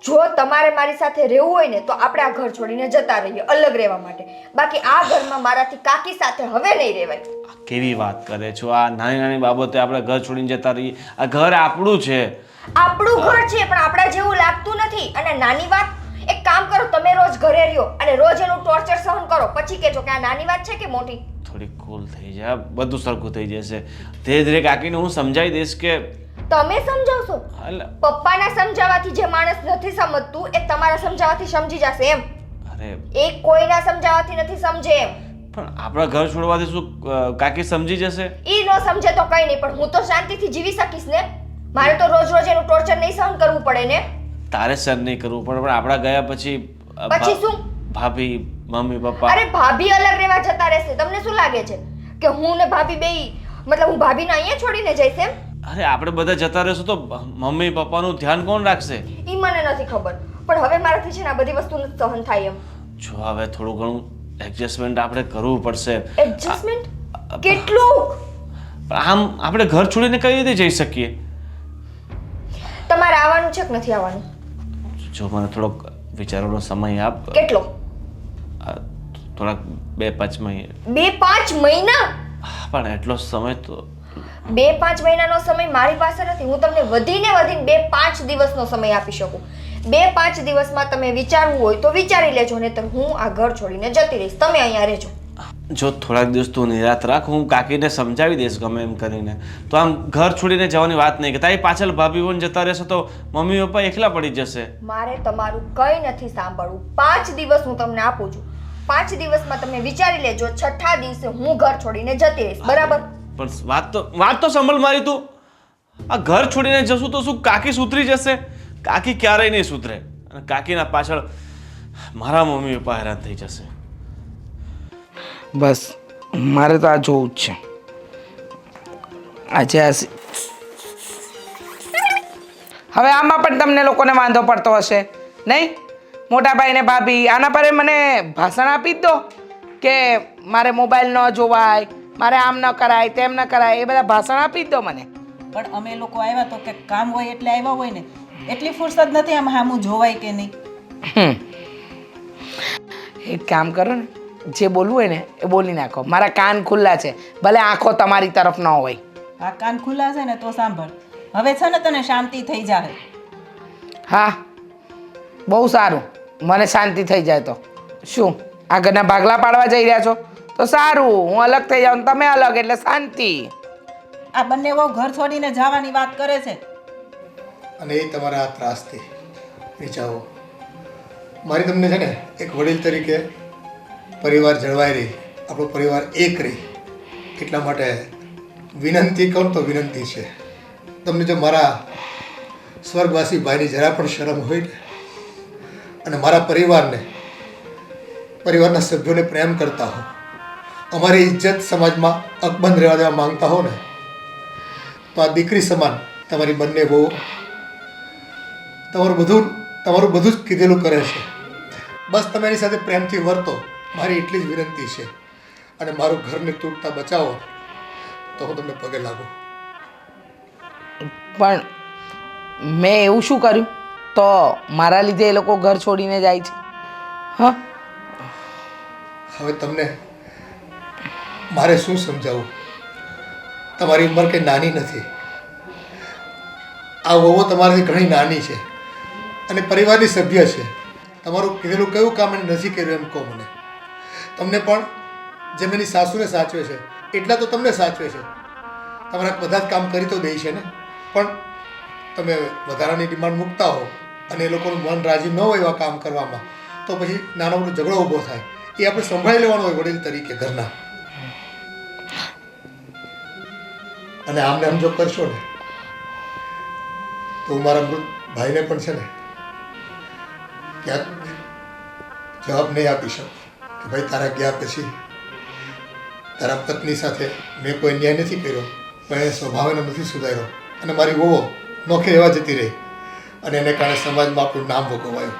જો તમારે મારી સાથે રહેવું હોય ને તો આપણે આ ઘર છોડીને જતા રહીએ અલગ રહેવા માટે. બાકી આ ઘરમાં મારાથી કાકી સાથે હવે નહીં રહેવાય. કેવી વાત કરે છો? આ નાની નાની બાબતે આપણે ઘર છોડીને જતા રહીએ? આ ઘર આપણું છે. આપણું ઘર છે પણ આપણા જેવું લાગતું નથી. અને નાની વાત, એક કામ કરો, તમે રોજ ઘરે રહ્યો અને રોજ એનું ટોર્ચર સહન કરો, પછી કહેજો કે આ નાની વાત છે કે મોટી. થોડી કૂલ થઈ જાય, બધું સરખું થઈ જશે. ધીરે ધીરે કાકીને હું સમજાવી દઈશ કે તમે સમજાવશો? અલા, પપ્પાના સમજાવવાથી જે માણસ નથી સમજતું એ તમારા સમજાવવાથી સમજી જશે એમ. અરે એ કોઈના સમજાવવાથી નથી સમજે એમ. પણ આપણા ઘર છોડવાથી શું કાકી સમજી જશે? ઈ ન સમજે તો કઈ નહીં, પણ હું તો શાંતિથી જીવી શકીશ ને. મારે તો રોજ રોજ એનું ટોર્ચર નહીં સહન કરવું પડે ને. તારે સહન નહીં કરવું પડે, પણ આપણા ગયા પછી પછી શું? ભાભી, મમ્મી, પપ્પા. અરે ભાભી અલગ રહેવા જતા રહેશે. તમને શું લાગે છે કે હું ને ભાભી બેય, મતલબ હું ભાભીને અહીંયા છોડીને જઈશ એમ? અરે આપણે બધા જતા રહેશું તો મમ્મી પપ્પાનું ધ્યાન કોણ રાખશે? ઈ મને નથી ખબર, પણ હવે મારાથી છે ને આ બધી વસ્તુ સહન થાય એમ. જો હવે થોડું ઘણું એડજસ્ટમેન્ટ આપણે કરવું પડશે. એડજસ્ટમેન્ટ કેટલું? પણ આમ આપણે ઘર છોડીને કઈ રીતે જઈ શકીએ? તમારે આવવાનું છે કે નથી આવવાનું? જો મને થોડોક વિચારવાનો સમય આપ. કેટલો? થોડાક 2-5 મહિના. 2-5 મહિના? પણ એટલો સમય તો 2-5 મહિનાનો સમય મારી પાસે નથી. હું તમને વધીને 2-5 દિવસનો સમય આપી શકું. 2-5 દિવસમાં તમે વિચારવું હોય તો વિચારી લેજો, નહીંતર હું આ ઘર છોડીને જતી રહીશ. તમે અહીંયા રહેજો. જો થોડાક દિવસ તું નિરાત રાખ, હું કાકીને સમજાવી દઈશ ગમે એમ કરીને. તો આમ ઘર છોડીને જવાની વાત નહીં કે તારી પાછળ ભાભી બોન જતા રહેશે તો મમ્મી પપ્પા એકલા પડી જશે. મારે તમારું કંઈ નથી સાંભળવું. 5 દિવસ હું તમને આપું છું. 5 દિવસમાં તમે વિચારી લેજો. 6થા દિવસે હું ઘર છોડીને જતી રહીશ. બરાબર? પણ વાત તો સંભળ મારી તું. આ ઘર છોડીને જશું તો શું કાકી સુધરી જશે? કાકી ક્યારેય નહીં સુધરે, અને કાકીના પાછળ મારા મમ્મી પપ્પા હેરાન થઈ જશે. બસ મારે તો આ જોવું જ છે. આજે હવે આમાં પણ તમને લોકોને વાંધો પડતો હશે નહીં? મોટા ભાઈ ને ભાભી આના પર મને ભાષણ આપી જ દો કે મારે મોબાઈલ ન જોવાય, મારે આમ ન કરાય, તેમ ન કરાય. એ બધા ભાષણ આપી જ દો મને. પણ અમે લોકો આવ્યા તો કે કામ હોય એટલે આવ્યા હોય ને, એટલી ફુરસત નથી આમ સામું જોવાય કે નહીં. એક કામ કરો ને, જે બોલવું હોય ને એ બોલી નાખો. મારા કાન ખુલ્લા છે, ભલે આંખો તમારી તરફ ન હોય. આ કાન ખુલ્લા છે ને તો સાંભળ. હવે છે ને તને શાંતિ થઈ જાય. હા, બહુ સારું. મને શાંતિ થઈ જાય તો શું આ ઘરના ભાગલા પાડવા જઈ રહ્યા છો? તો સારું, હું અલગ થઈ જાઉં, તમે અલગ, એટલે શાંતિ. આ બંને વહુ ઘર છોડીને જવાની વાત કરે છે. અને એ તમારા આ ત્રાસથી વિચારો. મારી તમને છે ને એક વડીલ તરીકે પરિવાર જળવાઈ રહી, આપણો પરિવાર એક રહી, એટલા માટે વિનંતી કરું તો વિનંતી છે. તમને જો મારા સ્વર્ગવાસી ભાઈની જરા પણ શરમ હોય ને, અને મારા પરિવારના સભ્યોને પ્રેમ કરતા હો, અમારી ઇજ્જત સમાજમાં અકબંધ રહેવા દેવા માંગતા હો ને, તો આ દીકરી સમાન તમારી બંને બહુ તમારું બધું જ કીધેલું કરે છે. બસ તમે એની સાથે પ્રેમથી વર્તો, મારી એટલી જ વિનંતી છે. અને મારું ઘરને તૂટતા બચાવો તો હું તમને પગે લાગુ. પણ મેં એવું શું કર્યું તો મારા લીધે એ લોકો ઘર છોડીને જાય છે? હા, હવે તમને મારે શું સમજાવવું? તમારી ઉંમર કંઈ નાની નથી. આ વહુ તમારાથી ઘણી નાની છે અને પરિવારની સભ્ય છે. તમારું કીધેલું કયું કામ એને નથી કર્યું એમ કહો મને. તમને પણ જેમ એની સાસુને સાચવે છે એટલા તો તમને સાચવે છે. તમારા બધા જ કામ કરી તો દે છે ને, પણ તમે વધારાની ડિમાન્ડ મૂકતા હો અને એ લોકોનું મન રાજી ન હોય એવા કામ કરવામાં, તો પછી નાનો મોટો ઝઘડો ઊભો થાય. એ આપણે સંભાળી લેવાનો હોય વડીલ તરીકે ઘરના. અને આમને આમ જો કરશો ને તો હું મારા મૃત ભાઈને પણ છે ને ક્યાંક જવાબ નહીં આપી શકું કે ભાઈ તારા ગયા પછી તારા પત્ની સાથે મેં કોઈ ન્યાય નથી કર્યો, પણ એ સ્વભાવ એનો નથી સુધાર્યો, અને મારી વહુ નોખી રહેવા જતી રહી, અને એને કારણે સમાજમાં આપણું નામ ભોગવાયું.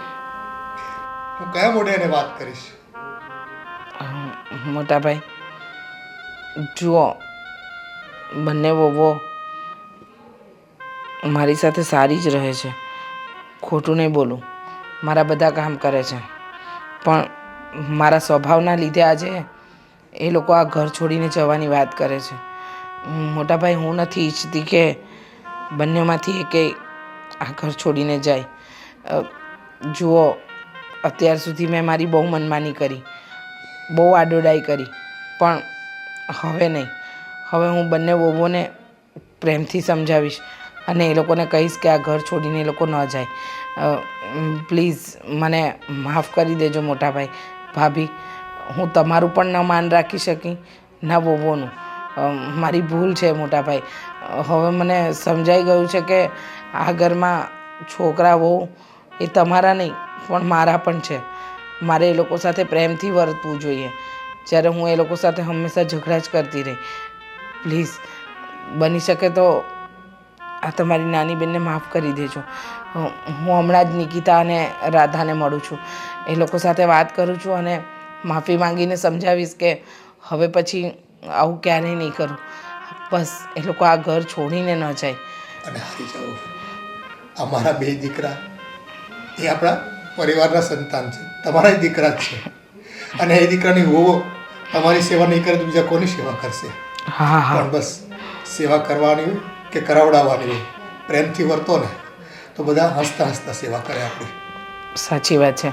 હું કયા મોઢે એને વાત કરીશ? મોટા ભાઈ જુઓ, બંને વહુઓ મારી સાથે સારી જ રહે છે, ખોટું નહીં બોલું. મારા બધા કામ કરે છે, પણ મારા સ્વભાવના લીધે આજે એ લોકો આ ઘર છોડીને જવાની વાત કરે છે. મોટાભાઈ, હું નથી ઈચ્છતી કે બંનેમાંથી એકેય આ ઘર છોડીને જાય. જુઓ, અત્યાર સુધી મેં મારી બહુ મનમાની કરી, બહુ આડોડાઈ કરી, પણ હવે નહીં. હવે હું બંને વહુઓને પ્રેમથી સમજાવીશ અને એ લોકોને કહીશ કે આ ઘર છોડીને એ લોકો ન જાય. પ્લીઝ મને માફ કરી દેજો મોટાભાઈ. ભાભી, હું તમારું પણ ન માન રાખી શકી, ના વહુઓનું. મારી ભૂલ છે મોટાભાઈ. હવે મને સમજાઈ ગયું છે કે આ ઘરમાં છોકરા વહુ એ તમારા નહીં પણ મારા પણ છે. મારે એ લોકો સાથે પ્રેમથી વર્તવું જોઈએ, જ્યારે હું એ લોકો સાથે હંમેશા ઝઘડા જ કરતી રહી. પ્લીઝ, બની શકે તો આ તમારી નાની બેનને માફ કરી દેજો. હું હમણાં જ નિકિતા અને રાધાને મળું છું, એ લોકો સાથે વાત કરું છું અને માફી માંગીને સમજાવીશ કે હવે પછી આવું ક્યારેય નહીં કરું. બસ એ લોકો આ ઘર છોડીને ન જાય. અને હારી જાઓ. અમારા બે દીકરા એ આપણા પરિવારના સંતાન છે, તમારા જ દીકરા જ છે. અને એ દીકરાની વહુઓ તમારી સેવા નહીં કરે તો બીજા કોની સેવા કરશે? હા હા, પણ બસ સેવા કરવાની હોય કે કરાવડાવવાની હોય, પ્રેમથી વર્તો ને તો બધા હસતા હસતા સેવા કરે આપણી. સાચી વાત છે.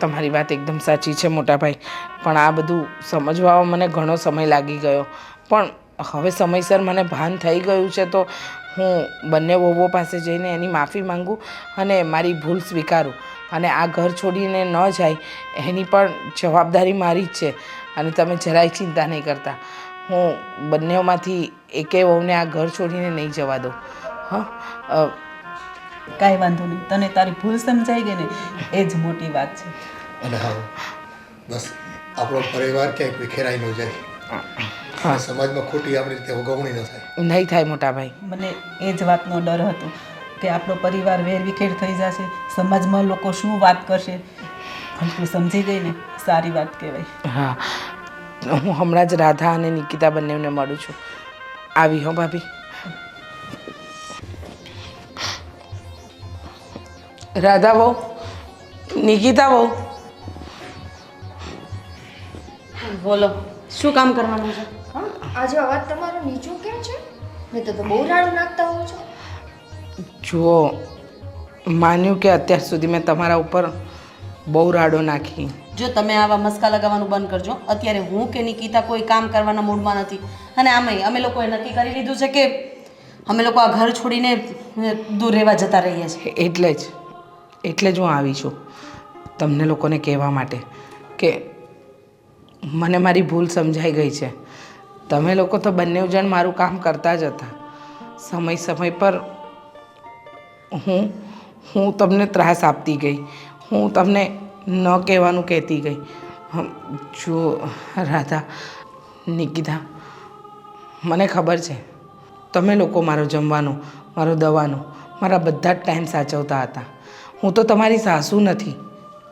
તમારી વાત એકદમ સાચી છે મોટાભાઈ, પણ આ બધું સમજવામાં મને ઘણો સમય લાગી ગયો. પણ હવે સમયસર મને ભાન થઈ ગયું છે તો હું બંને વહુઓ પાસે જઈને એની માફી માંગું અને મારી ભૂલ સ્વીકારું. અને આ ઘર છોડીને ન જાય એની પણ જવાબદારી મારી જ છે. અને તમે જરાય ચિંતા નહીં કરતા, હું બંનેમાંથી એકેય વહુને આ ઘર છોડીને નહીં જવા દઉં. હા, કાંઈ વાંધો નહીં, તને તારી ભૂલ સમજાઈ ગઈ ને એ જ મોટી વાત છે. અને હા, બસ આપણો પરિવાર ક્યાંય વિખેરાઈ ન જાય, હા, સમાજમાં ખોટી આપણી રીતે ઉગવણી ન થાય. નહીં થાય મોટાભાઈ. મને એ જ વાતનો ડર હતો કે આપણો પરિવાર વેરવિખેર થઈ જશે, સમાજમાં લોકો શું વાત કરશે. પણ તું સમજી ગઈ ને, સારી વાત કહેવાય. હા, હું હમણાં જ રાધા અને નિકિતા બંનેને મળું છું. આવી હો ભાભી. રાધા બહુ, નિકિતા બહુ, બોલો, શું કામ કરવાનું છે? હા, આજે અવાજ તમારો નીચું કેમ છે? નહીં તો બહુ રાડું નાખતા હોવ છો. જુઓ, માન્યું કે અત્યાર સુધી મેં તમારા ઉપર બહુ રાડો નાખી. જો તમે આવા મસ્કા લગાવવાનું બંધ કરજો. અત્યારે હું કે નિકિતા કોઈ કામ કરવાના મૂડમાં નથી. અને આમાંય અમે લોકોએ નક્કી કરી લીધું છે કે અમે લોકો આ ઘર છોડીને દૂર રહેવા જતા રહીએ છીએ. એટલે જ હું આવી છું તમને લોકોને કહેવા માટે કે મને મારી ભૂલ સમજાઈ ગઈ છે. તમે લોકો તો બંને જણ મારું કામ કરતા જ હતા. સમય પર હું તમને ત્રાસ આપતી ગઈ, હું તમને ન કહેવાનું કહેતી ગઈ. જો રાધા, નિકિતા, મને ખબર છે તમે લોકો મારો જમવાનો, મારો દવાનો, મારા બધા જ ટાઈમ સાચવતા હતા. હું તો તમારી સાસુ નથી,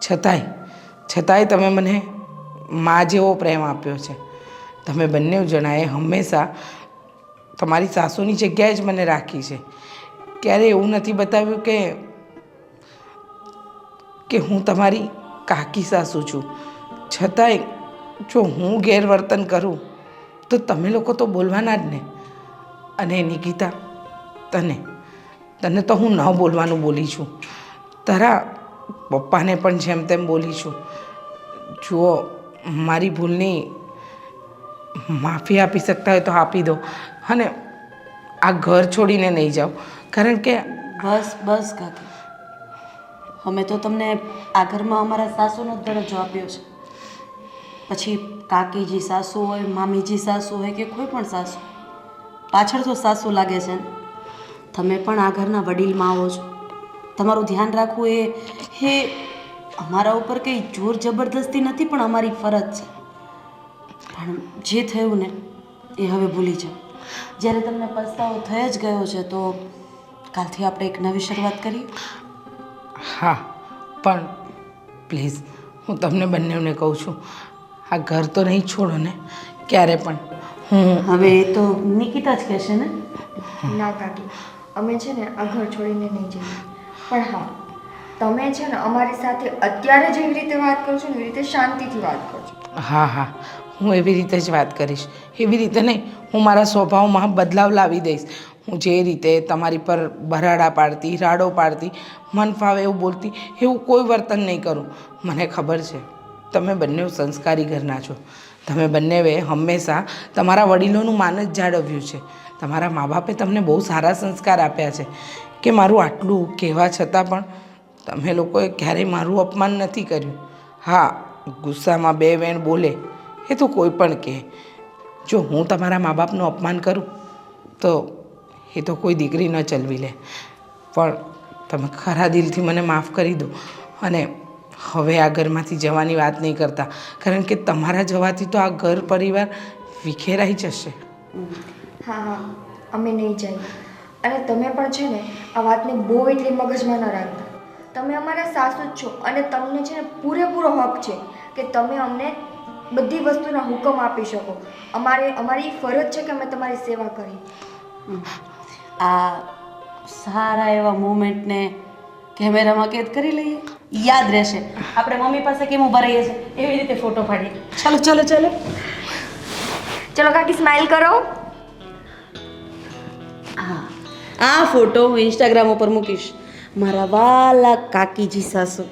છતાંય તમે મને મા જેવો પ્રેમ આપ્યો છે. તમે બંને જણાએ હંમેશા તમારી સાસુની જગ્યાએ જ મને રાખી છે. ક્યારે એવું નથી બતાવ્યું કે હું તમારી કાકી સાસુ છું. છતાંય જો હું ગેરવર્તન કરું તો તમે લોકો તો બોલવાના જ ને. અને નિકિતા, તને તો હું ન બોલવાનું બોલી છું, તારા પપ્પાને પણ જેમ તેમ બોલી છું. જુઓ, મારી ભૂલની માફી આપી શકતા હોય તો આપી દો અને આ ઘર છોડીને નહીં જાઓ. કારણ કે બસ કાકી, અમે તો તમને આ ઘરમાં અમારા સાસુનો જ દરજ્જો આપ્યો છે. પછી કાકીજી સાસુ હોય, મામીજી સાસુ હોય કે કોઈ પણ સાસુ, પાછળ તો સાસુ લાગે છે ને. તમે પણ આ ઘરના વડીલમાં આવો છો, તમારું ધ્યાન રાખવું એ અમારા ઉપર કંઈ જોર જબરદસ્તી નથી, પણ અમારી ફરજ છે. પણ જે થયું ને એ હવે ભૂલી જાઓ. જ્યારે તમને પસ્તાવો થઈ જ ગયો છે તો કાલથી આપણે એક નવી શરૂઆત કરીએ. હા, પણ પ્લીઝ હું તમને બંનેને કહું છું, આ ઘર તો નહીં છોડો ને ક્યારે પણ. હવે એ તો નિકિતા જ કહેશે ને. ના કાકી, અમે છે ને આ ઘર છોડીને નહીં જઈએ. પણ હા, તમે છે ને અમારી સાથે અત્યારે જેવી રીતે વાત કરો છો ને એવી રીતે શાંતિથી વાત કરજો. હા હા, હું એવી રીતે જ વાત કરીશ. એવી રીતે નહીં, હું મારા સ્વભાવમાં બદલાવ લાવી દઈશ. હું જે રીતે તમારી પર બરાડા પાડતી, રાડો પાડતી, મન ફાવે એવું બોલતી, એવું કોઈ વર્તન નહીં કરું. મને ખબર છે તમે બંને સંસ્કારી ઘરના છો. તમે બંનેએ હંમેશા તમારા વડીલોનું માન જ જાળવ્યું છે. તમારા મા બાપે તમને બહુ સારા સંસ્કાર આપ્યા છે કે મારું આટલું કહેવા છતાં પણ તમે લોકોએ ક્યારેય મારું અપમાન નથી કર્યું. હા, ગુસ્સામાં બે વેણ બોલે એ તો કોઈ પણ કહે. જો હું તમારા મા બાપનું અપમાન કરું તો એ તો કોઈ દીકરી ન ચલવી લે. પણ તમે ખરા દિલથી મને માફ કરી દો અને હવે આ ઘરમાંથી જવાની વાત નહીં કરતા, કારણ કે તમારા જવાથી તો આ ઘર પરિવાર વિખેરાઈ જશે. હા, અમે નહીં જઈએ. અને તમે પણ છે ને આ વાતને બહુ એટલી મગજમાં ન રાખતા. તમે અમારા સાસુ જ છો અને તમને છે ને પૂરેપૂરો હક છે કે તમે અમને બધી વસ્તુના હુકમ આપી શકો. અમારી ફરજ છે કે અમે તમારી સેવા કરીએ. આ સારા એવા મોમેન્ટને કેમેરામાં કેદ કરી લઈએ, યાદ રહેશે. આપણે મમ્મી પાસે કેમ ઊભા રહીએ છીએ એવી રીતે ફોટો પાડીએ. ચાલો ચાલો ચાલો ચલો કાકી, સ્માઈલ કરો. હા, આ ફોટો હું ઇન્સ્ટાગ્રામ ઉપર મૂકીશ. મારા વાલા કાકીજી સાસુ.